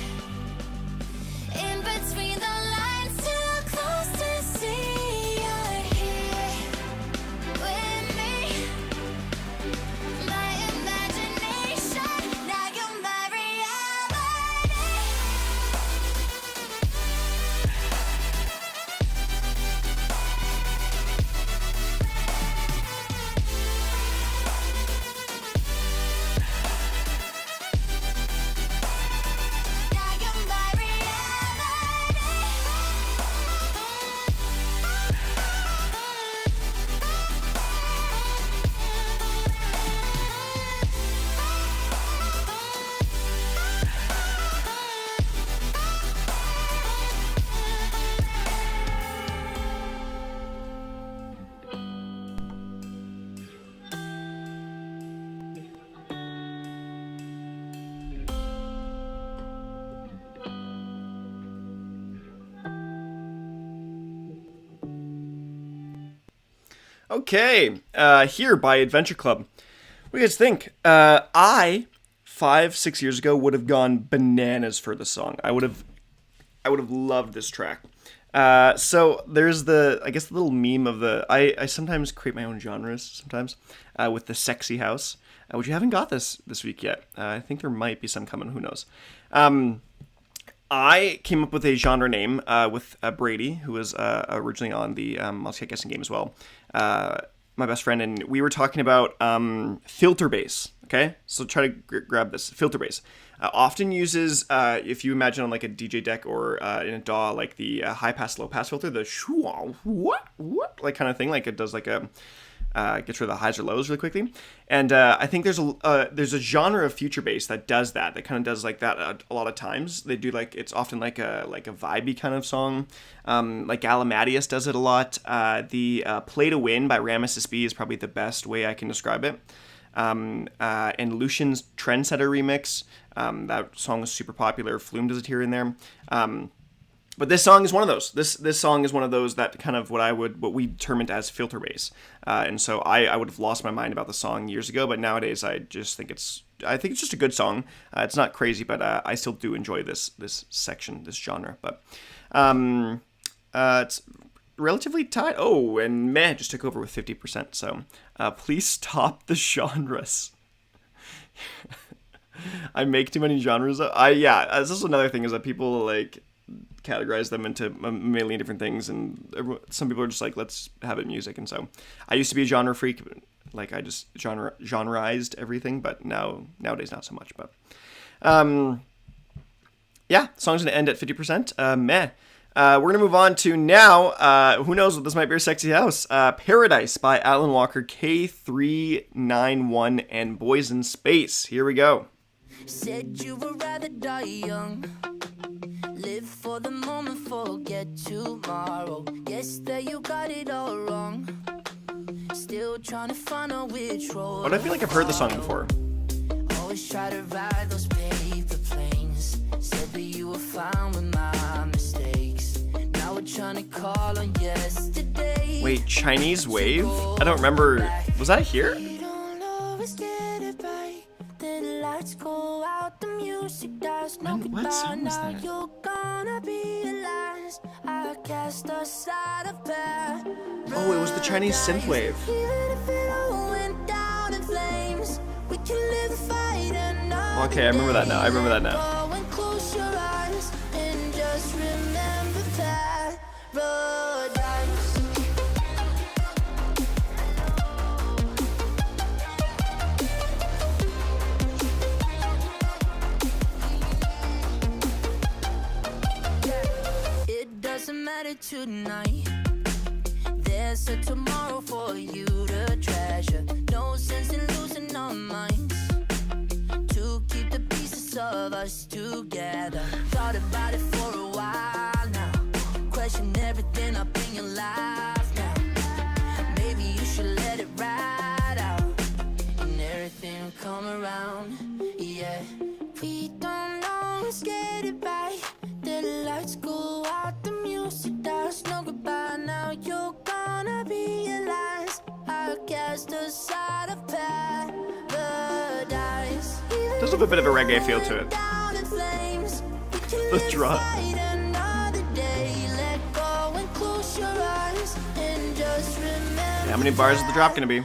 Okay, here by Adventure Club. What do you guys think? I 5-6 years ago would have gone bananas for the song. I would have loved this track. So there's the little meme of I sometimes create my own genres sometimes with the sexy house, which you haven't got this week yet. I think there might be some coming. Who knows? I came up with a genre name with Brady, who was originally on the Multi Guessing game as well. My best friend, and we were talking about filter bass. Okay, so try to grab this filter bass. Often uses, if you imagine on like a DJ deck or in a DAW, like the high pass, low pass filter, the what like kind of thing, like it does like a gets rid of the highs or lows really quickly. And I think there's a genre of future bass that does that. That kind of does like that a lot of times. They do like it's often like a vibey kind of song. Like Galimatius does it a lot. The Play to Win by Ramesses B is probably the best way I can describe it. And Lucian's Trendsetter remix, that song was super popular. Flume does it here and there. But this song is one of those. This song is one of those that kind of what we termed as filter bass. And so I would have lost my mind about the song years ago, but nowadays I think it's just a good song. It's not crazy, but I still do enjoy this section, this genre. But it's relatively tight. Oh, and meh just took over with 50%. So please stop the genres. I make too many genres. That's also another thing is that people like categorize them into a million different things, and some people are just like, let's have it music. And so I used to be a genre freak, like I just genreized everything, but nowadays not so much. But song's gonna end at 50%. Meh. We're gonna move on to now. Who knows what this might be? A sexy house. Paradise by Alan Walker, K391, and Boys in Space. Here we go. Said you would rather die young. Live for the moment, forget tomorrow. Guess that you got it all wrong. Still trying to find out which road. But I feel like I've heard the song before. Always try to ride those paper planes. Said that you were fine with my mistakes. Now we're trying to call on yesterday. Wait, Chinese Wave? I don't remember. Was that here? You don't always get it right. The lights go out, the music dies. No What goodbye, song was now that? you're gonna be last. I cast aside a path. Oh, it was the Chinese synthwave. Even if it all went down in flames, we can live the fight another Okay, I remember that now. I remember that now. Go and close your eyes and just remember paradise. It doesn't matter tonight. There's a tomorrow for you to treasure. No sense in losing our minds. To keep the pieces of us together. Thought about it for a while now. Question everything up in your life now. Maybe you should let it ride out. And everything will come around. Yeah. We don't always get it right. The lights go out, the music dies. No goodbye, now you're gonna realize I cast aside a paradise. Does have a bit of a reggae feel to it. The drum. Yeah, how many bars is the drop gonna be?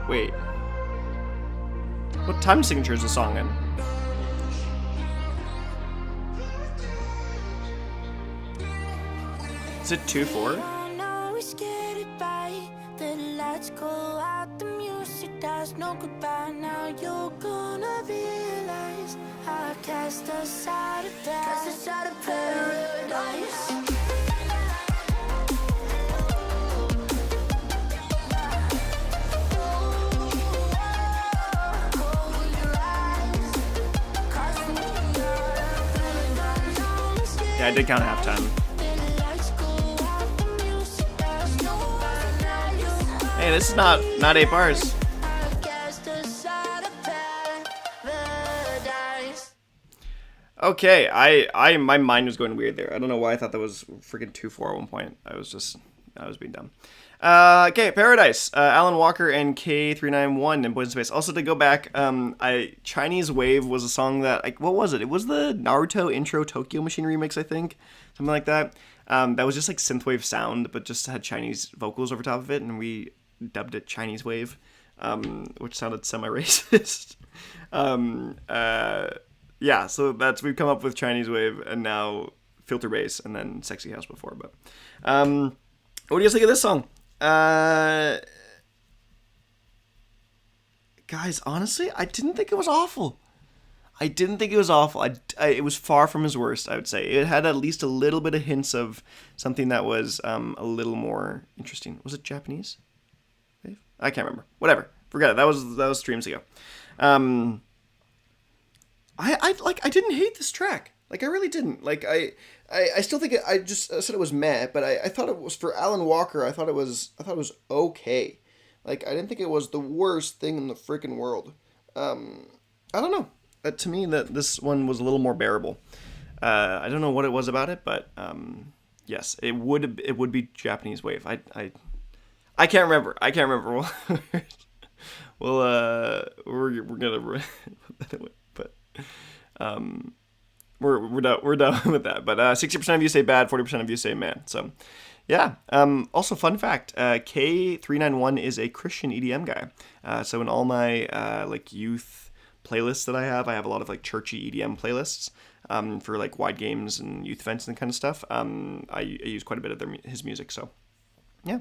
Wait. What time signature is the song in? Is it 2/4? No goodbye, now you're gonna realize I cast aside a paradise. Yeah, I did count halftime. Hey, this is not 8 bars. I've cast aside a paradise. Okay, my mind was going weird there. I don't know why I thought that was freaking 2-4 at one point. I was being dumb. Okay, Paradise. Alan Walker and K391 and Boys in Space. Also, to go back, Chinese Wave was a song that, like, what was it? It was the Naruto intro Tokyo Machine remix, I think, something like that. That was just like synthwave sound, but just had Chinese vocals over top of it, and we dubbed it Chinese Wave, which sounded semi-racist. Yeah, so we've come up with Chinese Wave, and now Filter Bass, and then Sexy House before. But what do you guys think of this song? Guys, honestly, I didn't think it was awful. It was far from his worst, I would say. It had at least a little bit of hints of something that was a little more interesting. Was it Japanese? I can't remember. Whatever. Forget it. That was streams ago. I didn't hate this track. Like, I really didn't. Like, I still think I said it was meh, but I thought it was, for Alan Walker, I thought it was okay. Like, I didn't think it was the worst thing in the freaking world. I don't know. To me, that this one was a little more bearable. I don't know what it was about it, but yes, it would be Japanese Wave. I can't remember. We're gonna but we're done with that. But 60% of you say bad, 40% of you say man. So yeah. Also, fun fact: K391 is a Christian EDM guy. So in all my like youth playlists that I have a lot of like churchy EDM playlists for like wide games and youth events and kind of stuff. I use quite a bit of his music. So yeah.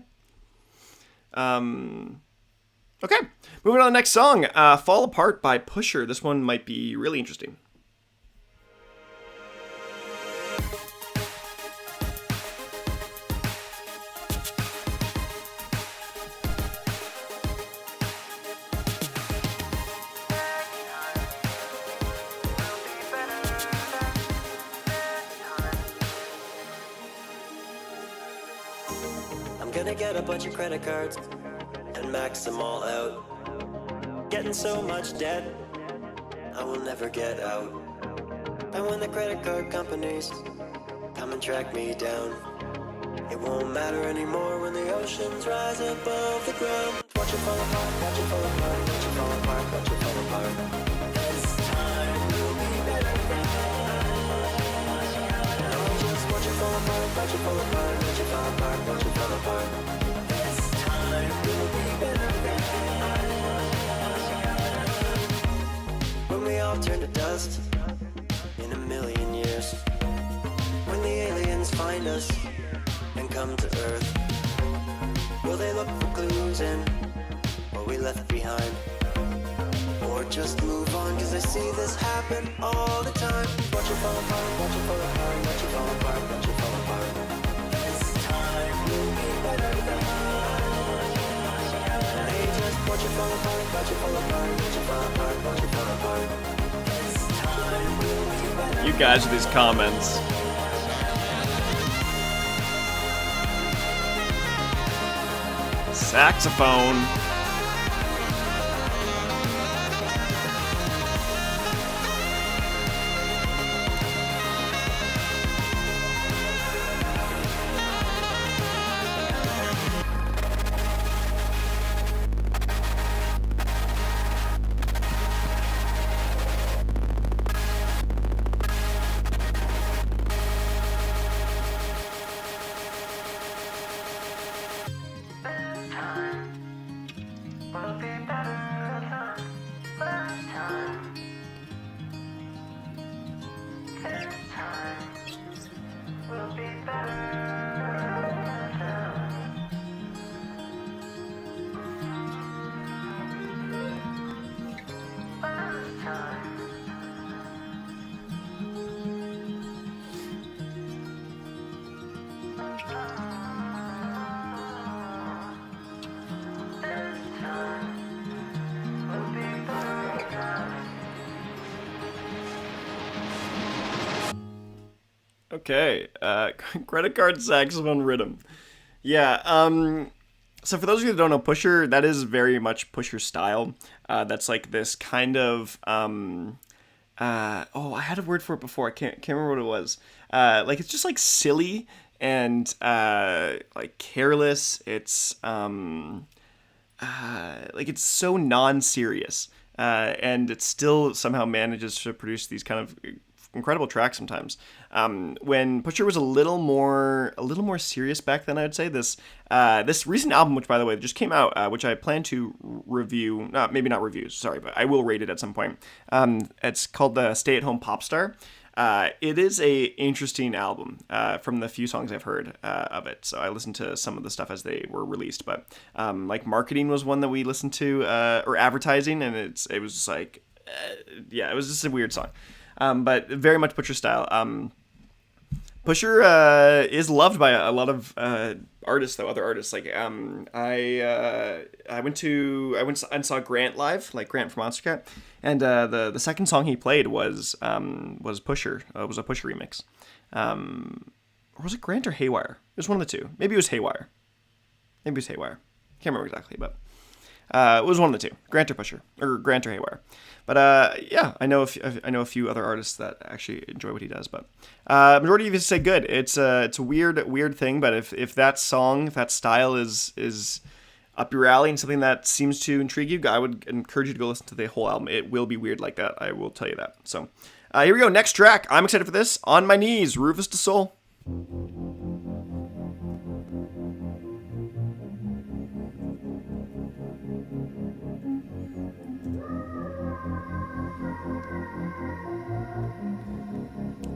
Okay, moving on to the next song, Fall Apart by Pusher. This one might be really interesting. I'm gonna get a bunch of credit cards and max them all out. Getting so much debt, I will never get out. And when the credit card companies come and track me down, it won't matter anymore when the oceans rise above the ground. Watch it fall apart, watch it fall apart, watch it fall apart, watch it fall apart. This time will be better than just watch it fall apart, watch it fall apart, watch it fall apart, watch it fall apart. This time will be better than when we all turn to dust in a million years. When the aliens find us and come to Earth, will they look for clues in what we left behind? Or just move on, cause I see this happen all the time. Watch it fall apart, watch it fall apart, watch it fall apart, watch it fall apart. This time will be better than they just watch it fall apart, watch it fall apart, watch it fall apart, watch it fall apart. This time will be better. You guys with these comments. Saxophone. Okay, credit card saxophone rhythm. Yeah, So for those of you that don't know Pusher, that is very much Pusher style. That's like this kind of I had a word for it before. I can't remember what it was. Like it's just like silly and like careless. It's like it's so non-serious, and it still somehow manages to produce these kind of incredible tracks sometimes. When Pusher was a little more serious back then, I would say this recent album, which by the way just came out, which I plan to review, maybe not review, sorry, but I will rate it at some point. It's called the Stay at Home Pop Star. It is a interesting album from the few songs I've heard of it. So I listened to some of the stuff as they were released, but like Marketing was one that we listened to, or Advertising, and it was just like, yeah, it was just a weird song, but very much Pusher style. Pusher is loved by a lot of artists, though other artists. Like I went and saw Grant live, like Grant from Monster Cat, and the second song he played was Pusher. It was a Pusher remix, or was it Grant or Haywire? It was one of the two. Maybe it was Haywire. Can't remember exactly, but it was one of the two, Grant or Pusher, or Grant or Haywire. But yeah, I know a few other artists that actually enjoy what he does. But majority of you say good. It's a weird thing. But if that song, if that style is up your alley and something that seems to intrigue you, I would encourage you to go listen to the whole album. It will be weird like that. I will tell you that. So here we go. Next track. I'm excited for this. On My Knees, Rufus Du Sol.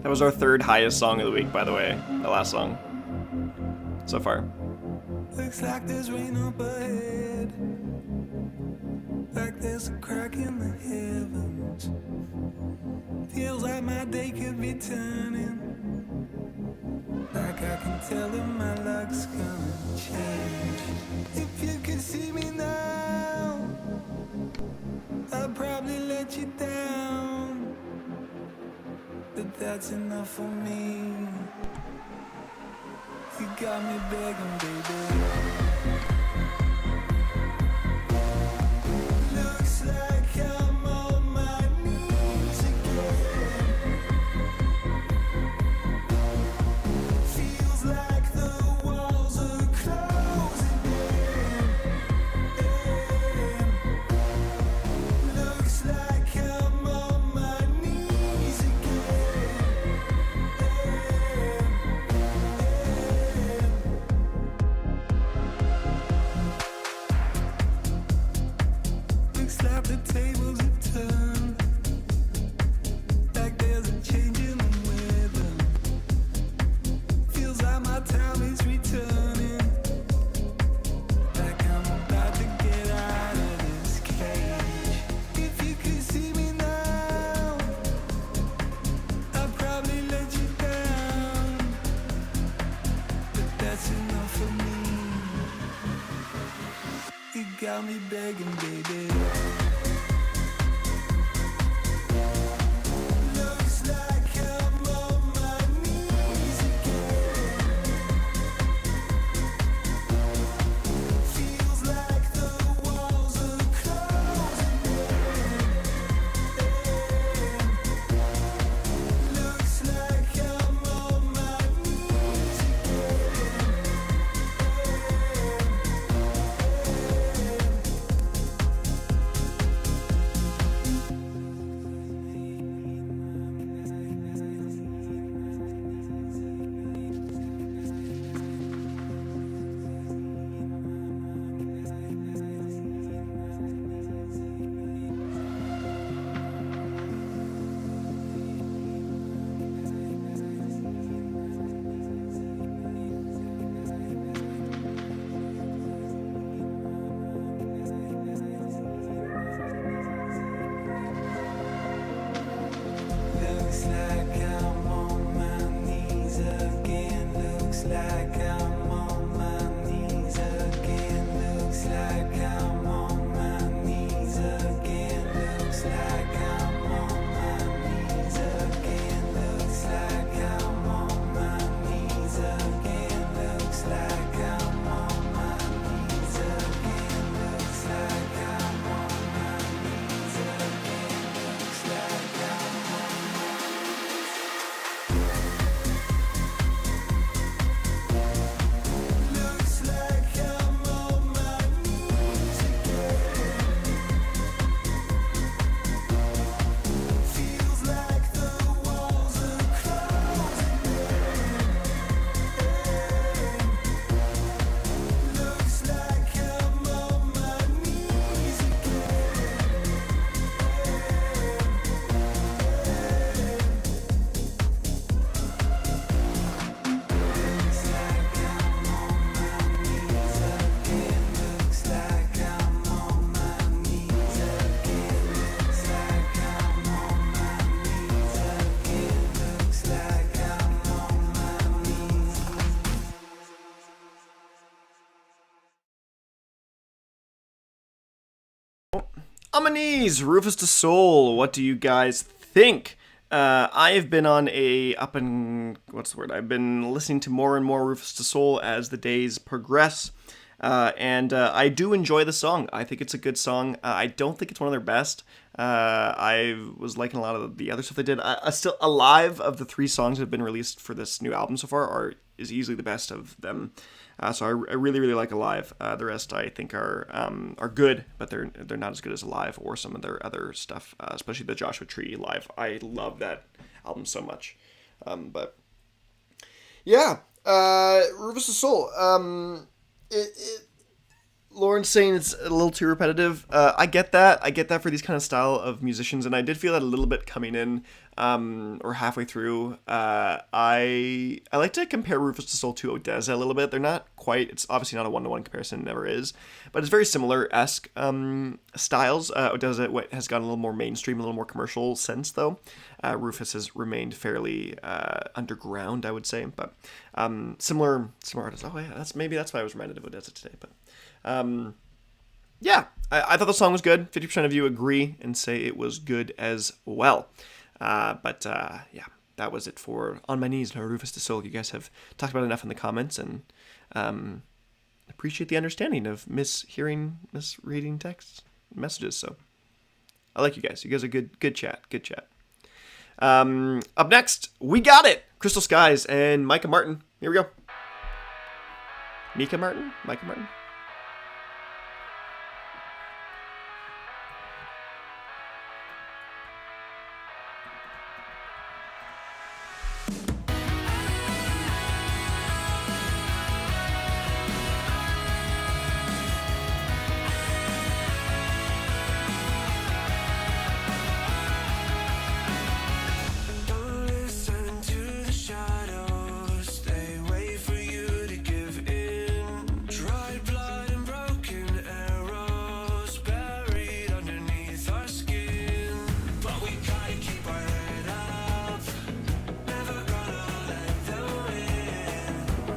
That was our third highest song of the week, by the way. The last song so far. Looks like there's rain up ahead, like there's a crack in the heavens. Feels like my day could be turning, like I can tell that my luck's gonna change. If you could see me now, I'd probably let you down, but that's enough for me. You got me begging, baby. Looks like I'm on my knees again. Feels like the walls are closing in. Looks like I'm on my knees again. Looks like the tables have turned, like there's a change in the weather. Feels like my time is returning, like I'm about to get out of this cage. If you could see me now, I'd probably let you down, but that's enough for me. You got me begging, baby. Looks like I'm on my knees again. Feels like the walls are closing in. Looks like I'm on my knees again. On my knees, Rufus to Soul. What do you guys think? I have been on a I've been listening to more and more Rufus to Soul as the days progress. And I do enjoy the song. I think it's a good song. I don't think it's one of their best. I was liking a lot of the other stuff they did. Still, Alive, of the 3 songs that have been released for this new album so far, is easily the best of them. So I really, really like Alive. The rest I think are good, but they're not as good as Alive or some of their other stuff, especially the Joshua Tree Live. I love that album so much. But yeah, Rufus to Soul. Lauren's saying it's a little too repetitive. I get that. I get that for these kind of style of musicians, and I did feel that a little bit coming in, or halfway through. I like to compare Rufus to Soul to Odessa a little bit. They're not quite. It's obviously not a 1-to-1 comparison. It never is, but it's very similar-esque styles. Odessa has gotten a little more mainstream, a little more commercial sense, though. Rufus has remained fairly underground, I would say, but similar artists. Oh yeah, that's why I was reminded of Odessa today. But yeah, I thought the song was good. 50% of you agree and say it was good as well. But yeah, that was it for On My Knees, Rufus to Soul. You guys have talked about enough in the comments, and appreciate the understanding of misreading texts, messages. So I like you guys. You guys are good chat. Up next, we got it. Crystal Skies and Micah Martin. Here we go. Micah Martin. Don't listen to the shadows, they wait for you to give in. Dried blood and broken arrows buried underneath our skin. But we gotta keep our head up, never gonna let them win.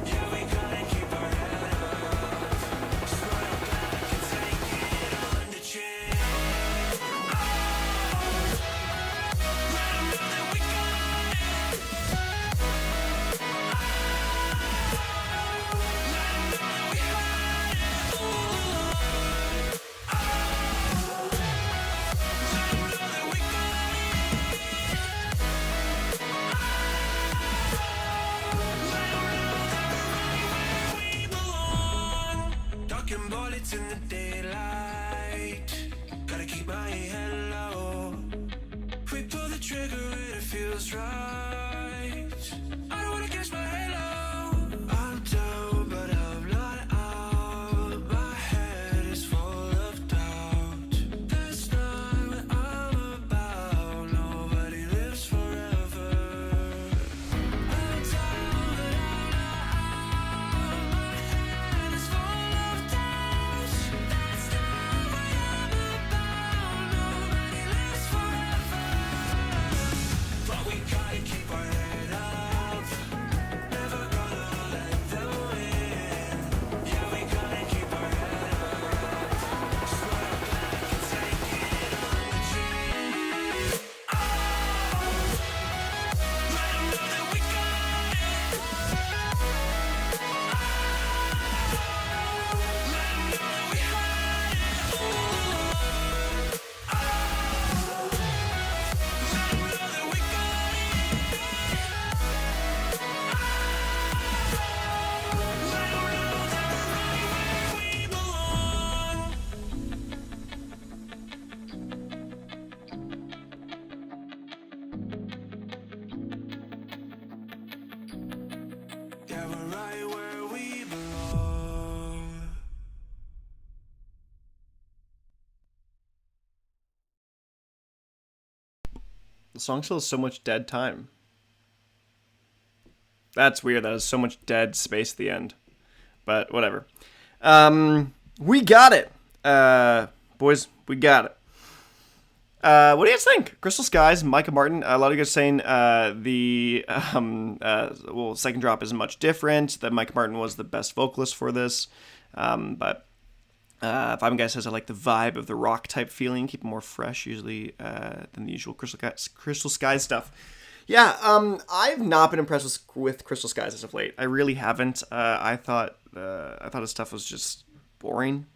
Yeah, we gotta keep our head up, smile back and take it on the chin. Let 'em know that we got it. Ducking bullets in the daylight. Gotta keep my head low. We pull the trigger and it feels right. I don't wanna catch my halo. I'm down, but I'm not out. My head is full of doubt. That's not what I'm about. Nobody lives forever. I'm down, but I'm not out. My head is full of doubt. That's not what I'm about. Nobody lives forever. But we gotta keep our head up, never gonna let them win. Yeah, we gotta keep our head up, smile back and take it on the chin. Let 'em know that we got it. Let 'em know that we had it. Let 'em know that we got it. Let 'em know that we're right where we belong. Yeah, we're right where we belong. The song still has so much dead time. That's weird. That has so much dead space at the end. But whatever. We got it. Boys, we got it. What do you guys think? Crystal Skies, Micah Martin. A lot of you guys saying the second drop isn't much different. That Micah Martin was the best vocalist for this. But Vibing Guy says, I like the vibe of the rock type feeling, keep it more fresh usually than the usual Crystal Skies stuff. Yeah, I've not been impressed with Crystal Skies as of late. I really haven't. I thought his stuff was just boring.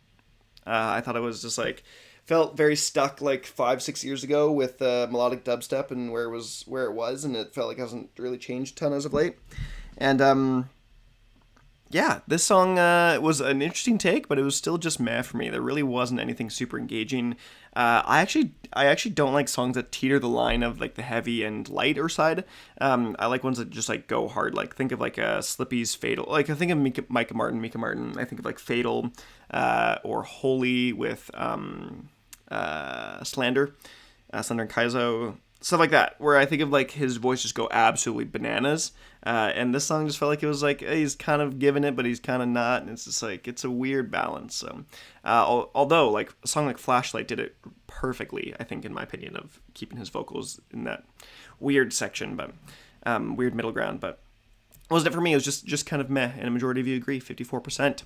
I thought it was just like felt very stuck like 5-6 years ago with melodic dubstep and where it was, and it felt like it hasn't really changed a ton as of late. And yeah, this song was an interesting take, but it was still just meh for me. There really wasn't anything super engaging. I actually don't like songs that teeter the line of like the heavy and lighter side. I like ones that just like go hard. Like think of like Slippy's Fatal. Like I think of Micah Martin. I think of like Fatal or Holy with Slander and Kaizo. Stuff like that, where I think of like his voice just go absolutely bananas. And this song just felt like it was like he's kind of giving it, but he's kind of not. And it's just like, it's a weird balance. So, although like a song like Flashlight did it perfectly, I think, in my opinion, of keeping his vocals in that weird section, but weird middle ground. But wasn't it for me? It was just kind of meh. And a majority of you agree, 54%.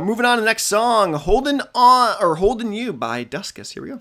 Moving on to the next song, Holding You by Duskus. Here we go.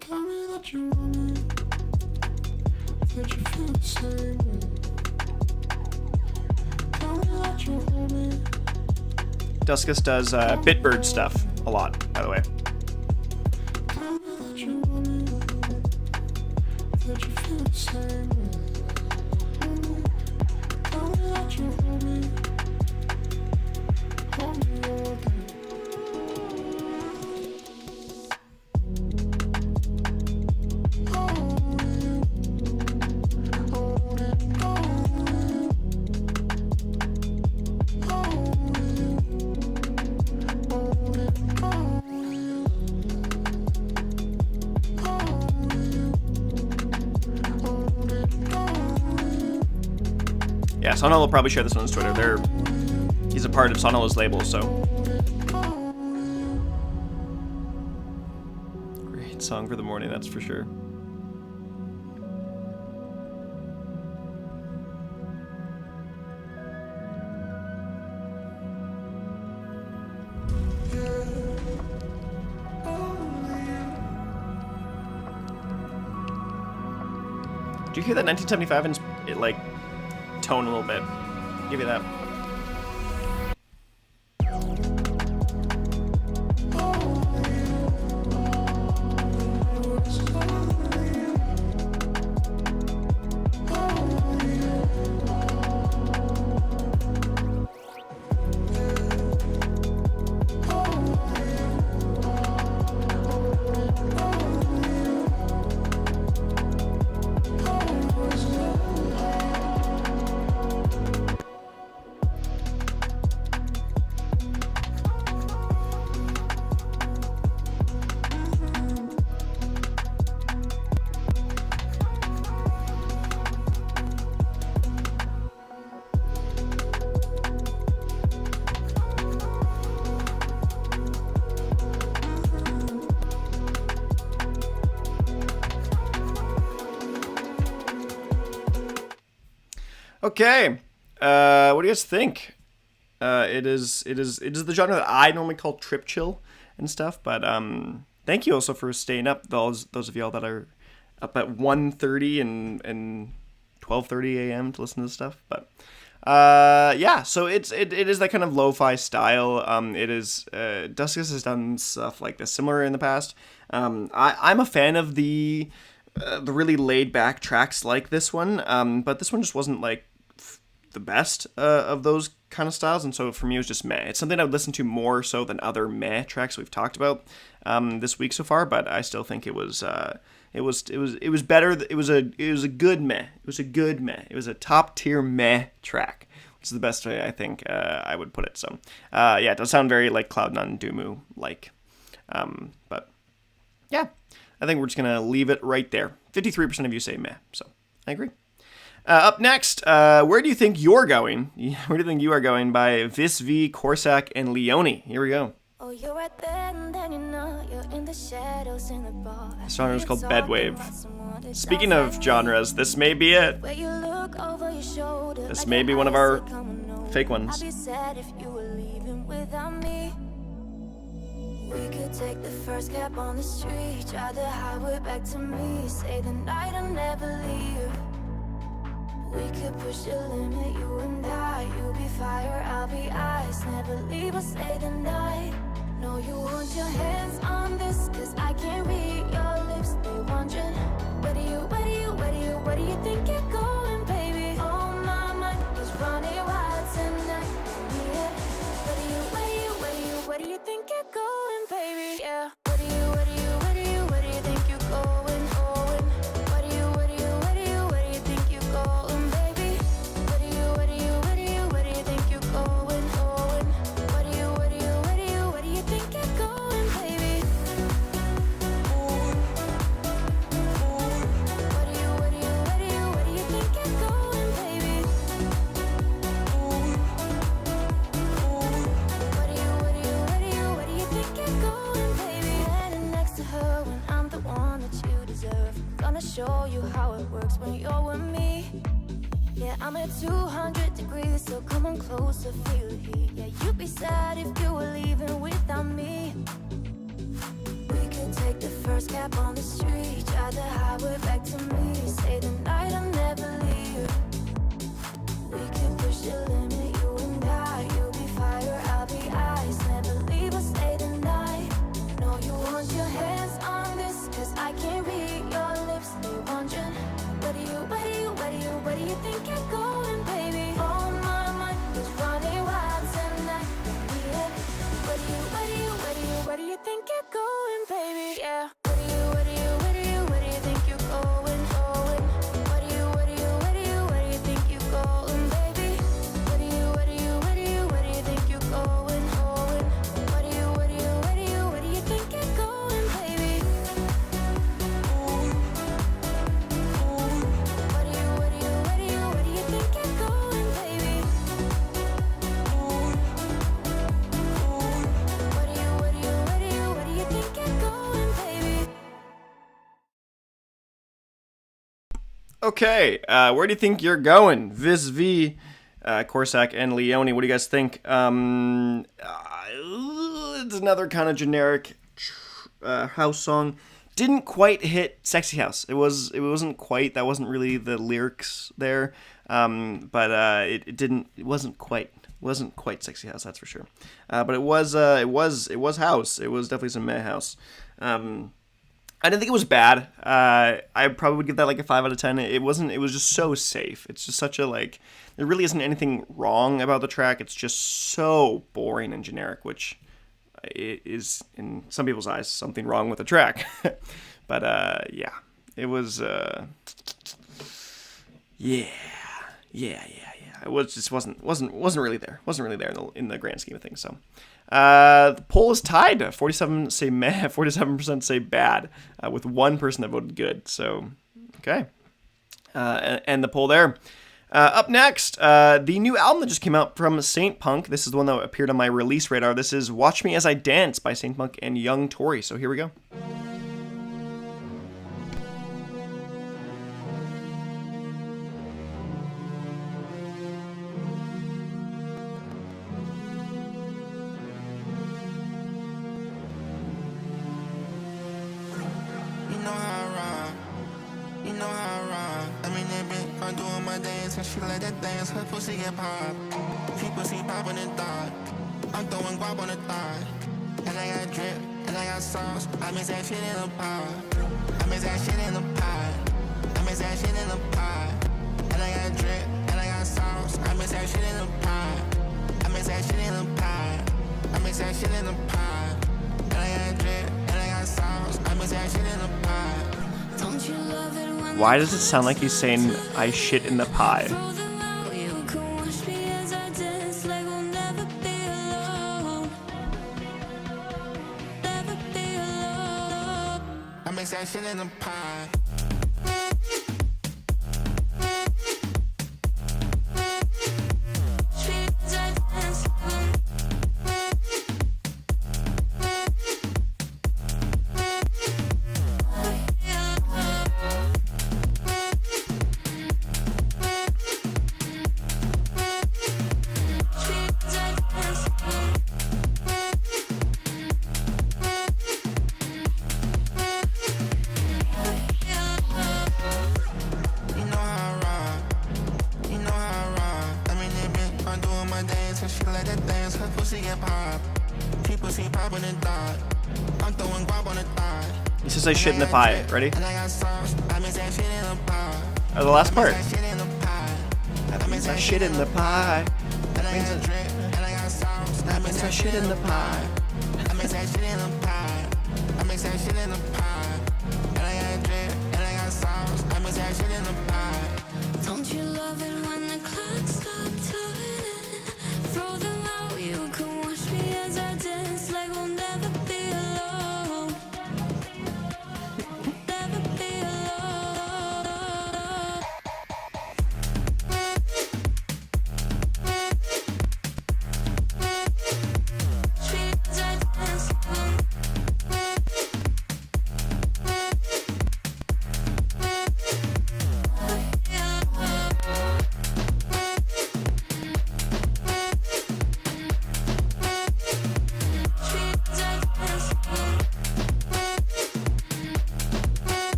Tell me that you want me, that you feel the same way. Tell me that you want me. Duskus does Bitbird stuff a lot, by the way. Tell me that you want me, that you feel the same way. Tell me that you want me, hold me all day. Yeah, Sonal will probably share this on his Twitter. He's a part of Sonal's label, so. Great song for the morning, that's for sure. Do you hear that 1975 and it like tone a little bit? Give you that. Okay, what do you guys think? It is the genre that I normally call trip chill and stuff. But thank you also for staying up. Those of y'all that are up at 1:30 and 12:30 a.m. to listen to this stuff. But yeah, so it is that kind of lo-fi style. It is Duskus has done stuff like this similar in the past. I'm a fan of the really laid back tracks like this one. But this one just wasn't like the best of those kind of styles, and so for me it was just meh. It's something I would listen to more so than other meh tracks we've talked about this week so far, but I still think it was better. It was a good meh. It was a good meh. It was a top tier meh track, which is the best way I think I would put it. So yeah, it does sound very like Cloud9 Doomu like, but yeah. I think we're just going to leave it right there. 53% of you say meh, so I agree. Up next, Where Do You Think You're Going? Where Do You Think You Are Going by Visv, Corsac, and Leone. Here we go. Oh, you're right there, and then you know you're in the shadows in the bar. This genre is called Bedwave. Speaking of genres, this may be it. This may be one of our fake ones. I'd be sad if you were leaving without me. We could take the first cab on the street, drive the highway back to me, say the night I'll never leave. We could push the limit, you and I. You be fire, I'll be ice. Never leave or stay the night. No, you want your hands on this, cause I can't read your lips. They wondering, where do you think you're going, baby? Oh, my mind is running wild tonight. Yeah. Where do you think you're going, baby? Yeah. Where do you think you're going? Where do you think you're going, baby? Where do you think you're going? Where do you think you're going, baby? Where do you think you're going, baby? Where do you think you're going, baby? Standing next to her when I'm the one that you deserve. Gonna show you how it works when you're with me. Yeah, I'm at 200 degrees, so come on closer, feel the heat. Yeah, you'd be sad if you were leaving without me. We could take the first cab on the street, drive the highway back to me, say the night I'll never leave. We could push the limit, you and I. You'll be fire, I'll be ice. Never leave or stay the night. No, you want your hands on this, cause I can't read your lips. They wondering, where do you think you're going, baby? Oh, my mind is running wild tonight. Yeah. Where do you think you're going, baby? Yeah. Where do you think you're going? Where do you think you're going, baby? Where do you think you're going? Where do you think you're going, baby? Where do you think you're going, baby? Where do you think you're going, baby? Okay, Where Do You Think You're Going? Visv, Corsac, and Leone. What do you guys think? It's another kind of generic house song. Didn't quite hit Sexy House. It wasn't quite. That wasn't really the lyrics there. But it wasn't quite Sexy House. That's for sure. But it was house. It was definitely some meh house. I didn't think it was bad. I probably would give that like a 5 out of 10. It was just so safe. It's just such a like, there really isn't anything wrong about the track. It's just so boring and generic, which is in some people's eyes something wrong with the track. But yeah, it was yeah. It wasn't really there. Wasn't really there in the grand scheme of things. So the poll is tied. 47 say meh, 47% say bad, with one person that voted good. So okay, and the poll there. Up next, the new album that just came out from Saint Punk. This is the one that appeared on my release radar. This is Watch Me As I Dance by Saint Punk and Young Tory. So here we go. She like that dance, her pussy get pop. People see pop in the dark. I'm throwing guap on the thigh. And I got drip, and I got sauce. I mix that shit in the pot. I mix that shit in the pot. I mix that shit in the pot. And I got drip, and I got sauce. I mix that shit in the pot. I mix that shit in the pot. I mix that shit in the pot. And I got drip, and I got sauce. I mix that shit in the pot. Don't you love it when Why does it sound like he's saying I shit in the pie? you can watch me as I dance like we'll never be alone. Never be alone. mix that shit in the pot. You know how I rock. You know how I rock. I mean, that bitch, I'm doing my dance and she let that dance. Her pussy get pop. People see pop in the dark. I'm throwing guap on the thigh. He says I shit in the pie. Ready? And I got sauce. I mix that shit in the pot. Oh, the last part. That shit in the pot. That means I shit in the pie. And I got drip. And I got sauce. That means I shit in the pie. I mix that shit in the pot. I mix that shit in the pot. And I got drip. And I got sauce. I mix that shit in the pot. Don't you love it when the clock stops turning? Throw them out, you can watch me as I dance like we'll never be alone. Never be alone. Street as I dance.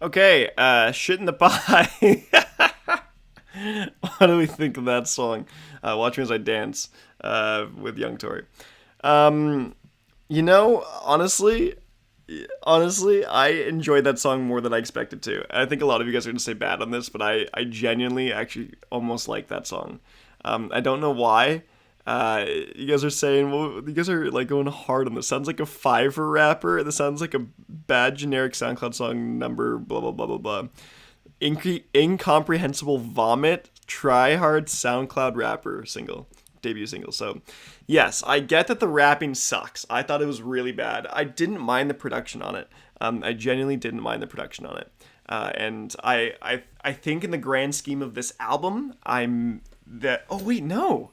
Okay, shit in the pie. What do we think of that song? Watch me as I dance with Young Tory. You know, honestly, I enjoyed that song more than I expected to. I think a lot of you guys are going to say bad on this, but I genuinely actually almost like that song. I don't know why. You guys are saying, well, you guys are like going hard on this. Sounds like a Fiverr rapper. This sounds like a bad generic SoundCloud song number, blah, blah, blah, blah, blah. Incomprehensible vomit, try hard SoundCloud rapper single, debut single. So, yes, I get that the rapping sucks. I thought it was really bad. I didn't mind the production on it. I genuinely didn't mind the production on it. And I think in the grand scheme of this album, oh, wait, no.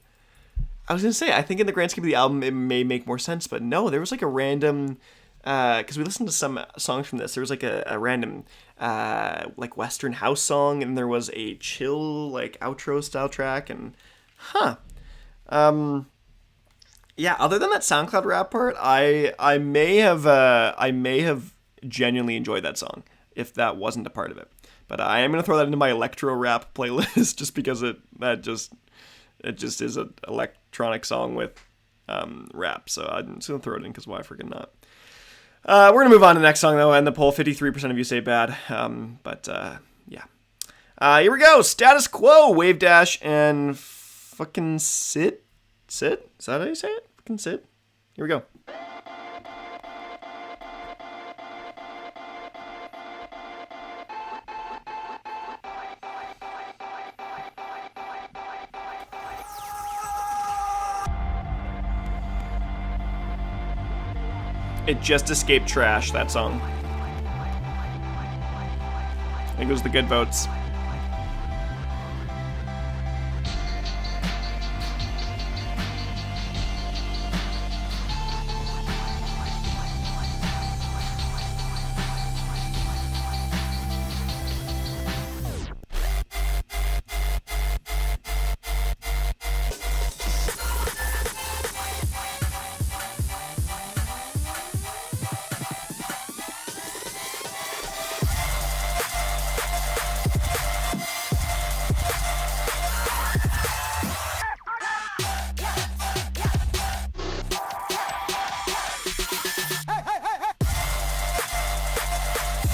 I was going to say, I think in the grand scheme of the album, it may make more sense, but no, there was like a random, because we listened to some songs from this, there was like a random, like Western house song, and there was a chill, like outro style track, and, yeah, other than that SoundCloud rap part, I may have genuinely enjoyed that song, if that wasn't a part of it. But I am going to throw that into my electro rap playlist, just because it just is an electronic song with rap. So I'm just going to throw it in because why freaking not? We're going to move on to the next song, though, and the poll, 53% of you say bad. Yeah. Here we go. Status Quo, Wave Dash, and fucking Sit? Sit? Is that how you say it? Fucking Sit? Here we go. It just escaped trash, that song. I think it was the good votes.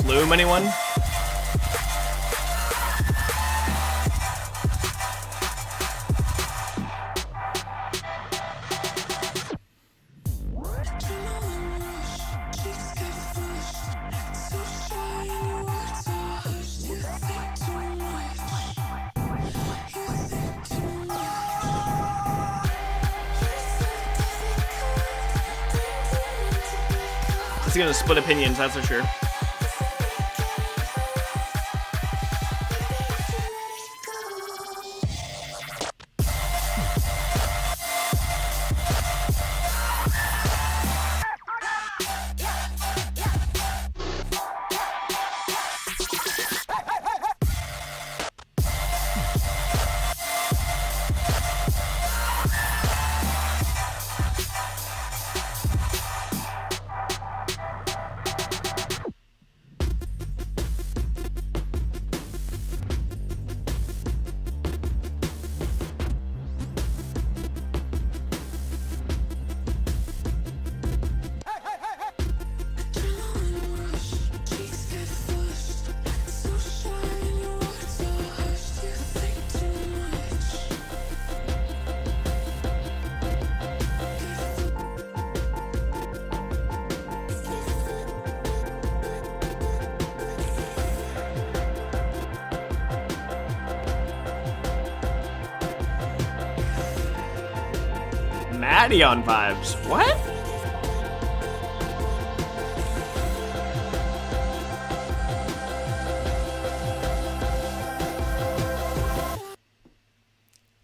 Flume, anyone? is gonna split opinions, that's for sure. Maddie on vibes. What?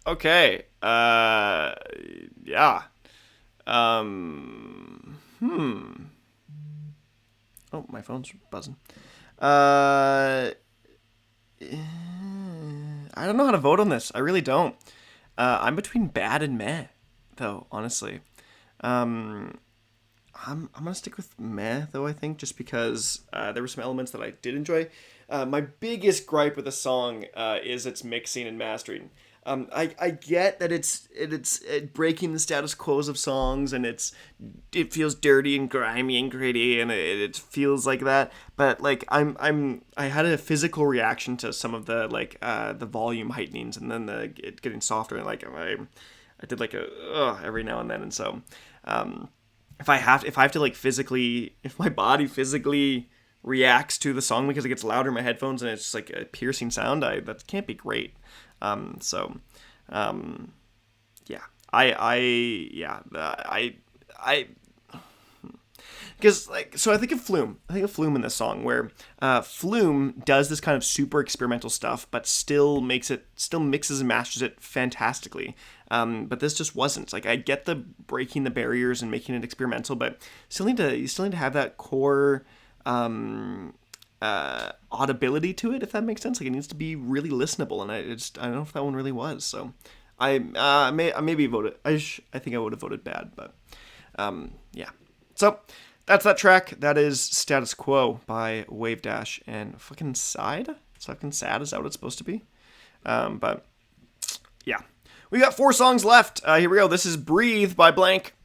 Okay. Yeah. Oh, my phone's buzzing. I don't know how to vote on this. I really don't. I'm between bad and meh, though, honestly. I'm gonna stick with meh, though, I think, just because there were some elements that I did enjoy. My biggest gripe with the song is its mixing and mastering. I get that it's breaking the status quos of songs, and it feels dirty and grimy and gritty, and it feels like that. But like I had a physical reaction to some of the the volume heightenings, and then it getting softer, and like I did like a every now and then, and so if I have to like physically, if my body physically reacts to the song because it gets louder in my headphones and it's just like a piercing sound, that can't be great. Because so I think of Flume. I think of Flume in this song, where Flume does this kind of super experimental stuff, but still mixes and masters it fantastically. But this just wasn't. Like, I get the breaking the barriers and making it experimental, but you still need to have that core audibility to it, if that makes sense. Like, it needs to be really listenable, and I don't know if that one really was. So I maybe voted. I think I would have voted bad, but yeah. So that's that track. That is Status Quo by Wave Dash and fucking Side. Fucking Sad, is that what it's supposed to be? But yeah, we got 4 songs left. Here we go. This is Breathe by Blank.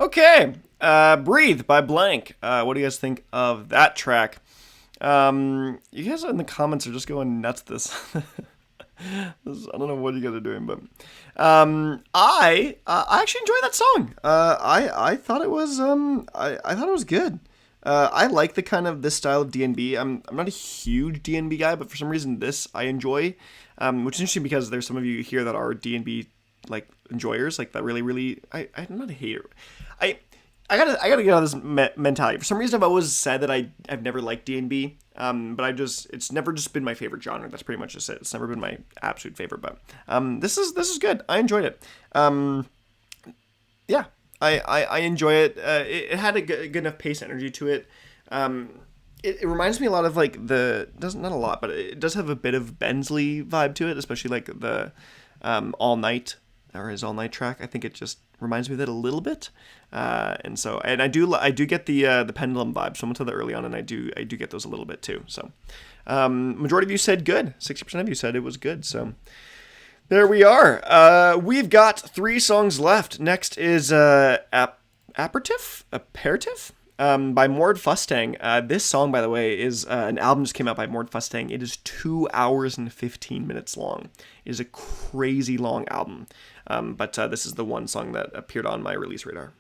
Okay, Breathe by Blank. What do you guys think of that track? You guys in the comments are just going nuts this. I don't know what you guys are doing, but I actually enjoyed that song. I thought it was I thought it was good. I like the kind of this style of D&B. I'm not a huge D&B guy, but for some reason this I enjoy, which is interesting because there's some of you here that are D&B like enjoyers, like that really I'm not a hater. I gotta get out of this mentality. For some reason, I've always said that I've never liked D&B, but it's never just been my favorite genre. That's pretty much just it. It's never been my absolute favorite, but this is good. I enjoyed it. Yeah, I enjoy it. It had a good enough pace, energy to it. It reminds me a lot of like not a lot, but it does have a bit of Bensley vibe to it, especially like the All Night or his All Night track. I think it just reminds me of it a little bit. And I do get the pendulum vibes from until the early on, and I do get those a little bit too. So, majority of you said good. 60% of you said it was good. So, there we are. We've got 3 songs left. Next is Aperitif by Mord Fustang. This song, by the way, is an album just came out by Mord Fustang. It is 2 hours and 15 minutes long. It is a crazy long album. But this is the one song that appeared on my release radar.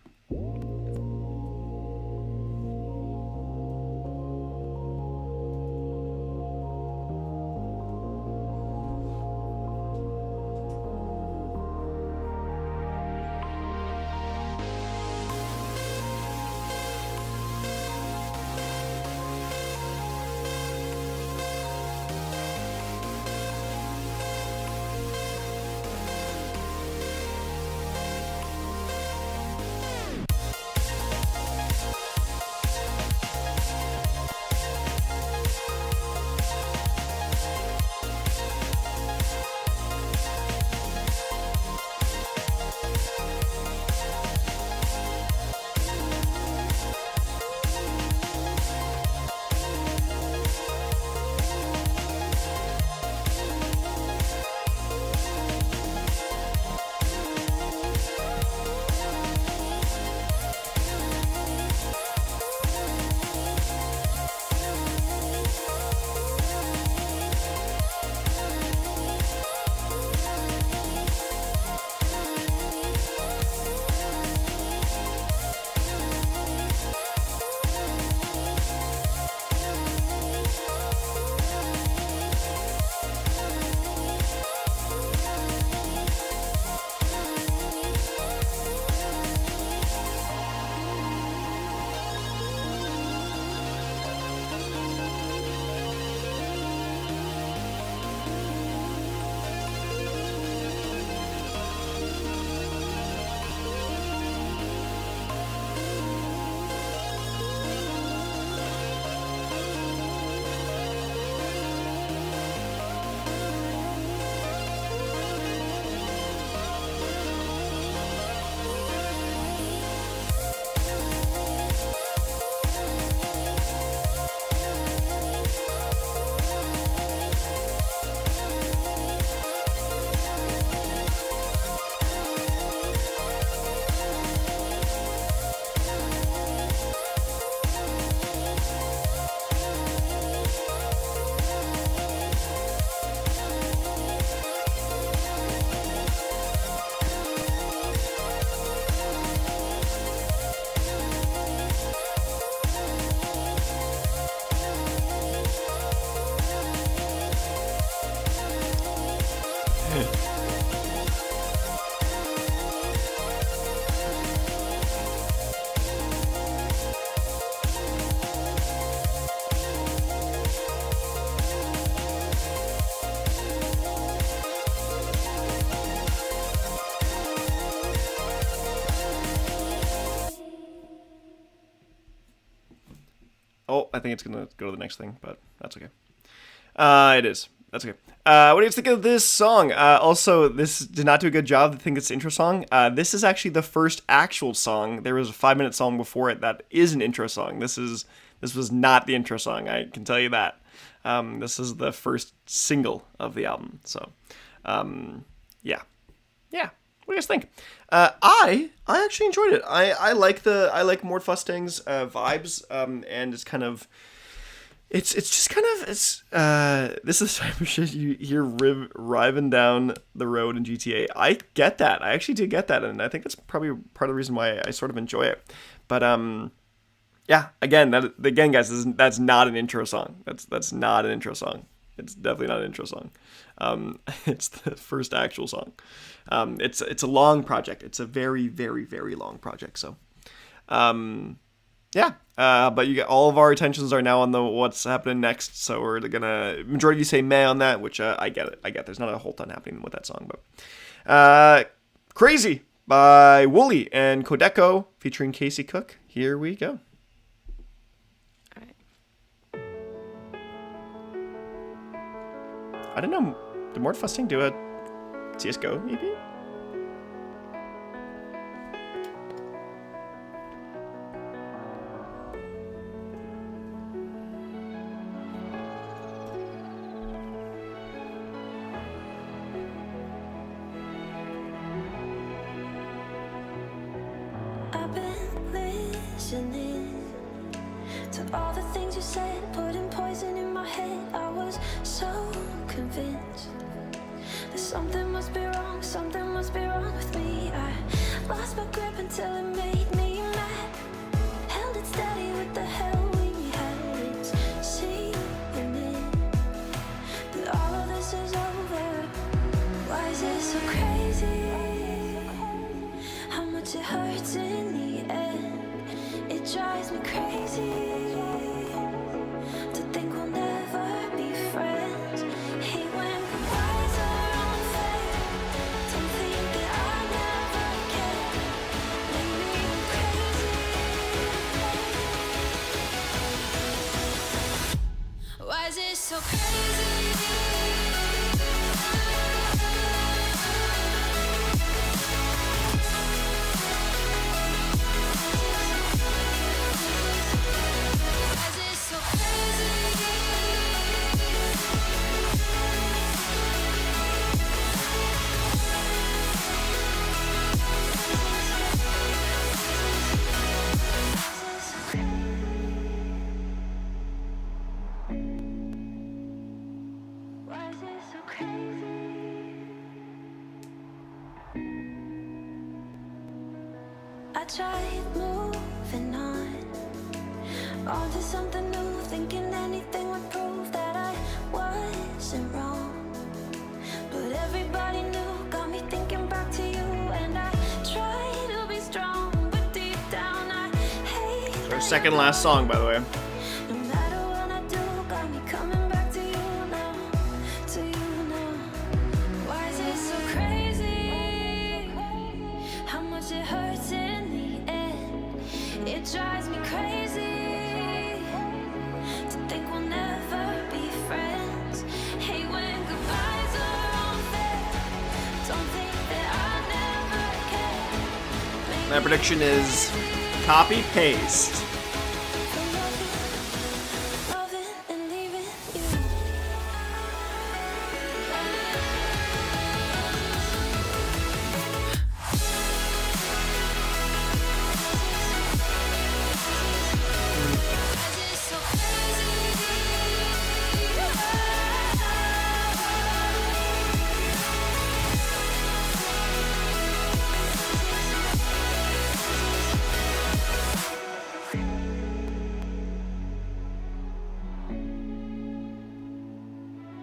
Oh, I think it's going to go to the next thing, but that's okay. It is. That's okay. What do you think of this song? Also, this did not do a good job. I think it's the intro song. This is actually the first actual song. There was a 5-minute song before it that is an intro song. This was not the intro song. I can tell you that. This is the first single of the album. So, yeah. What do you guys think? I actually enjoyed it. I like Mort Fustang's vibes, and it's kind of it's just kind of this is the type of shit you hear driving down the road in GTA. I get that. I actually do get that, and I think that's probably part of the reason why I sort of enjoy it. But yeah, again, guys, that's not an intro song. That's not an intro song. It's definitely not an intro song. It's the first actual song. It's a long project. It's a very, very, very long project. So, yeah. But you get all of our attentions are now on the what's happening next. So we're gonna majority of you say meh on that, which I get it. I get there's not a whole ton happening with that song, but Crazy by Wooly and Kodeko featuring Casey Cook. Here we go. I don't know. Did Mort Fusting do a CSGO maybe? I've been listening to all the things you said, putting poison in my head. I was so convinced that something must be wrong with me. I lost my grip until it made me mad. Held it steady with the hell we had. It's seeming that all of this is over. Why is it so crazy? How much it hurts in the end. It drives me crazy to think we'll never be friends. Hate when goodbyes are unfair. Don't think that I never care. Lately I'm crazy. Why is it so crazy? I tried moving on to something new, thinking anything would prove that I wasn't wrong. But everybody knew, got me thinking back to you, and I try to be strong, but deep down I hate. Our second last song, by the way. No matter what I do, got me coming back to you now, to you now. Why is it so crazy? How much it hurts in the end. It drives me crazy to think we'll never be friends. Hate when goodbyes are unfair. Don't think that I never care. My prediction is copy paste. Loving and leaving you.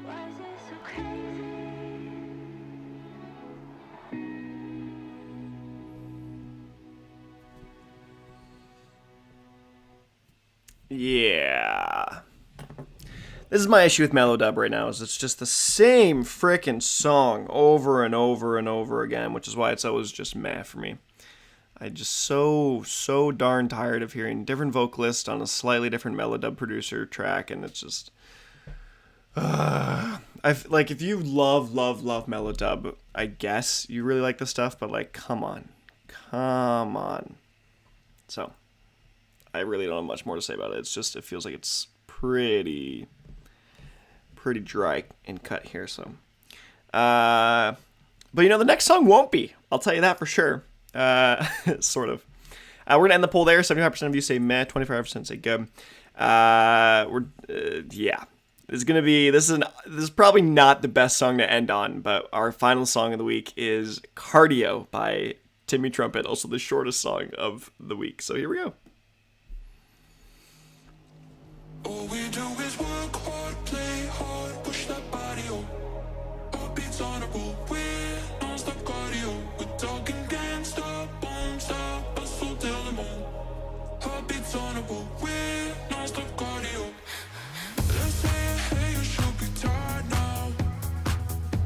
Why is it so crazy? Yeah. This is my issue with Melodub right now, is it's just the same frickin' song over and over and over again, which is why it's always just meh for me. I just so darn tired of hearing different vocalists on a slightly different Melodub producer track, and it's just I've like, if you love Melodub, I guess you really like the stuff, but like, come on. So I really don't have much more to say about it. It's just, it feels like it's pretty dry and cut here. So But the next song won't be. I'll tell you that for sure. Sort of. We're gonna end the poll there. 75% of you say meh. 25% say good. Yeah. This is probably not the best song to end on, but our final song of the week is Cardio by Timmy Trumpet, also the shortest song of the week. So here we go. All we do is work hard, play hard, push that body up. Our beats on a roll, we're non-stop cardio. We're talking gangsta, boom, stop, hustle till the moon. Our beats on a roll, we're non-stop cardio. Let's say, hey, you should be tired now.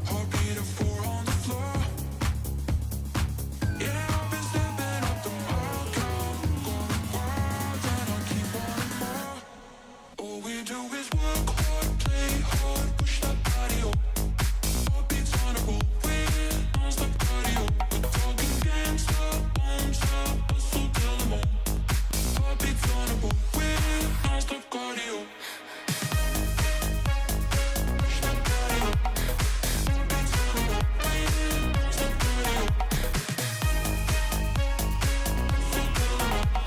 Heartbeat of 4 on the floor. Yeah, I've been stepping up the mile count, going wild, and I keep wanting more. All we do is work hard, play hard, push that body up. Heartbeats on a roll, we're non-stop cardio. We're talking gangsta, boom, stop, hustle till the moon. Heartbeats on a roll, we're non-stop cardio. Push that body up. Heartbeats on a roll, we're non-stop cardio. Hustle till the moon.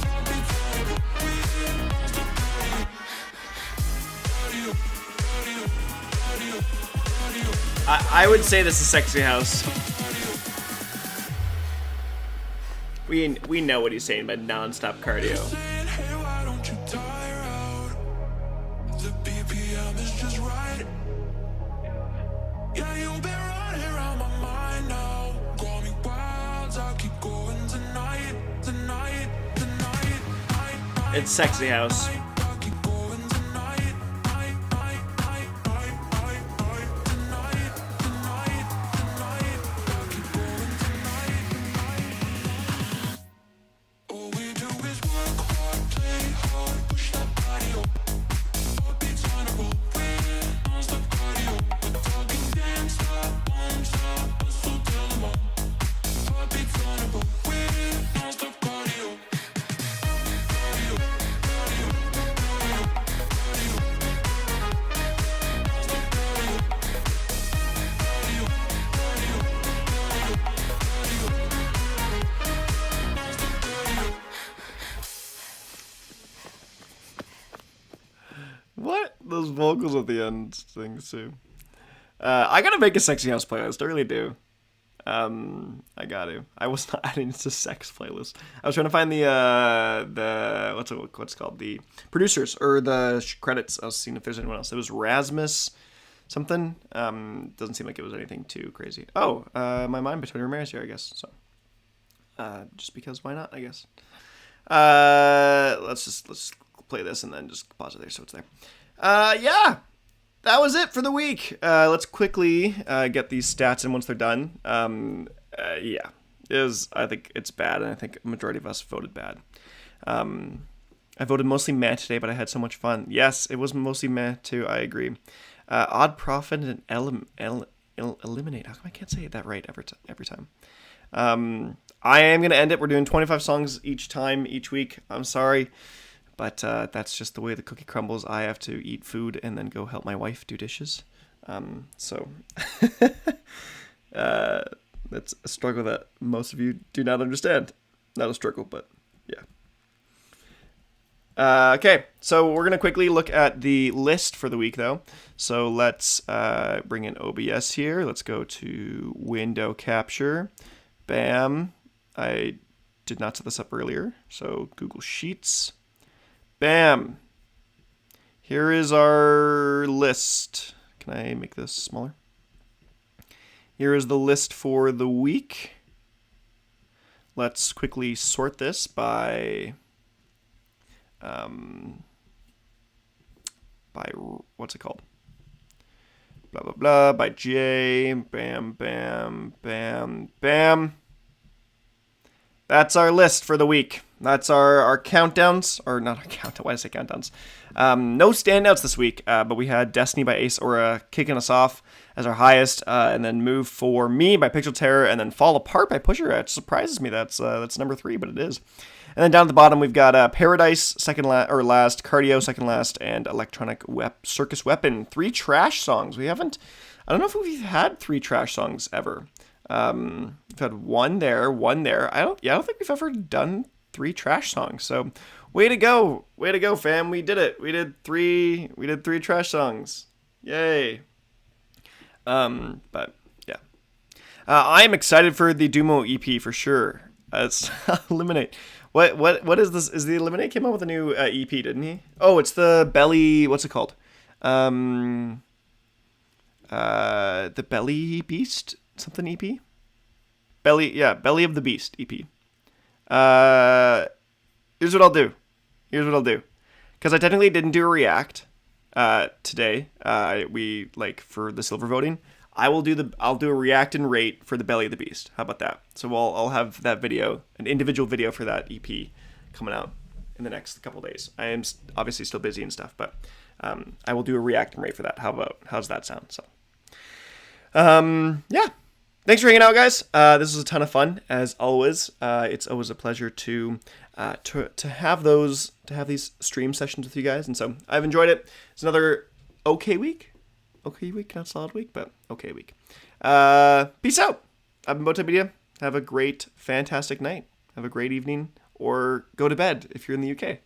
Heartbeats on a roll, we're non-stop cardio. I would say this is Sexy House. We know what he's saying by non-stop cardio. Saying, hey, why don't you tire out? The BPM is just right. Yeah, you've been running around my mind now. Call me wild, I'll keep going tonight. It's Sexy House. I'll keep going tonight. All we do is work hard, play hard, push that body up. Heartbeats on a roll, we're non-stop cardio. We're talking gangsta, boom, stop, hustle till the moon. Heartbeats on a roll, we're non-stop cardio. Cardio, cardio, cardio, cardio. Non-stop cardio. Cardio, cardio, cardio, cardio. Non-stop cardio. What? Those vocals at the end things too. I gotta make a Sexy House playlist. I really do. I got to. I was not adding it to sex playlist. I was trying to find the what's it called, the producers or the credits. I was seeing if there's anyone else. It was Rasmus something. Doesn't seem like it was anything too crazy. Oh, my mind between Ramirez here, I guess. So, just because, why not? I guess. Let's play this and then just pause it there so it's there. Yeah. That was it for the week. Let's quickly get these stats in once they're done. Yeah, I think it's bad, and I think a majority of us voted bad. I voted mostly meh today, but I had so much fun. Yes, it was mostly meh too. I agree. Odd profit and eliminate. How come I can't say that right every time? I am gonna end it. We're doing 25 songs each week. I'm sorry. But that's just the way the cookie crumbles. I have to eat food and then go help my wife do dishes. So that's a struggle that most of you do not understand. Not a struggle, but yeah. Okay, so we're going to quickly look at the list for the week, though. So let's bring in OBS here. Let's go to window capture. Bam. I did not set this up earlier. So Google Sheets. Bam. Here is our list. Can I make this smaller? Here is the list for the week. Let's quickly sort this by what's it called? Blah, blah, blah, by J. Bam, bam, bam, bam. That's our list for the week. That's our countdowns, or not our countdown. Why did I say countdowns? No standouts this week, but we had Destiny by Ace Aura kicking us off as our highest, and then Move for Me by Pixel Terror, and then Fall Apart by Pusher. It surprises me that's number 3, but it is. And then down at the bottom, we've got Paradise, second or last, Cardio, second last, and Electronic Circus Weapon. 3 trash songs. I don't know if we've had 3 trash songs ever. We've had one there. I don't think we've ever done 3 trash songs. So, way to go, fam! We did it. We did 3 trash songs. Yay! But yeah, I'm excited for the Dumo EP for sure. It's Eliminate. What is this? Is the Eliminate came out with a new EP, didn't he? Oh, it's the Belly. What's it called? The Belly Beast something EP. Belly of the Beast EP. Here's what I'll do. Because I technically didn't do a react today. We for the silver voting. I'll do a react and rate for the Belly of the Beast. How about that? So I'll have that video, an individual video for that EP, coming out in the next couple days. I am obviously still busy and stuff, but I will do a react and rate for that. How's that sound? So, yeah. Thanks for hanging out, guys. This was a ton of fun, as always. It's always a pleasure to have these stream sessions with you guys, and so I've enjoyed it. It's another okay week, not solid week, but okay week. Peace out. I've been Bowtied Media. Have a great, fantastic night. Have a great evening, or go to bed if you're in the UK.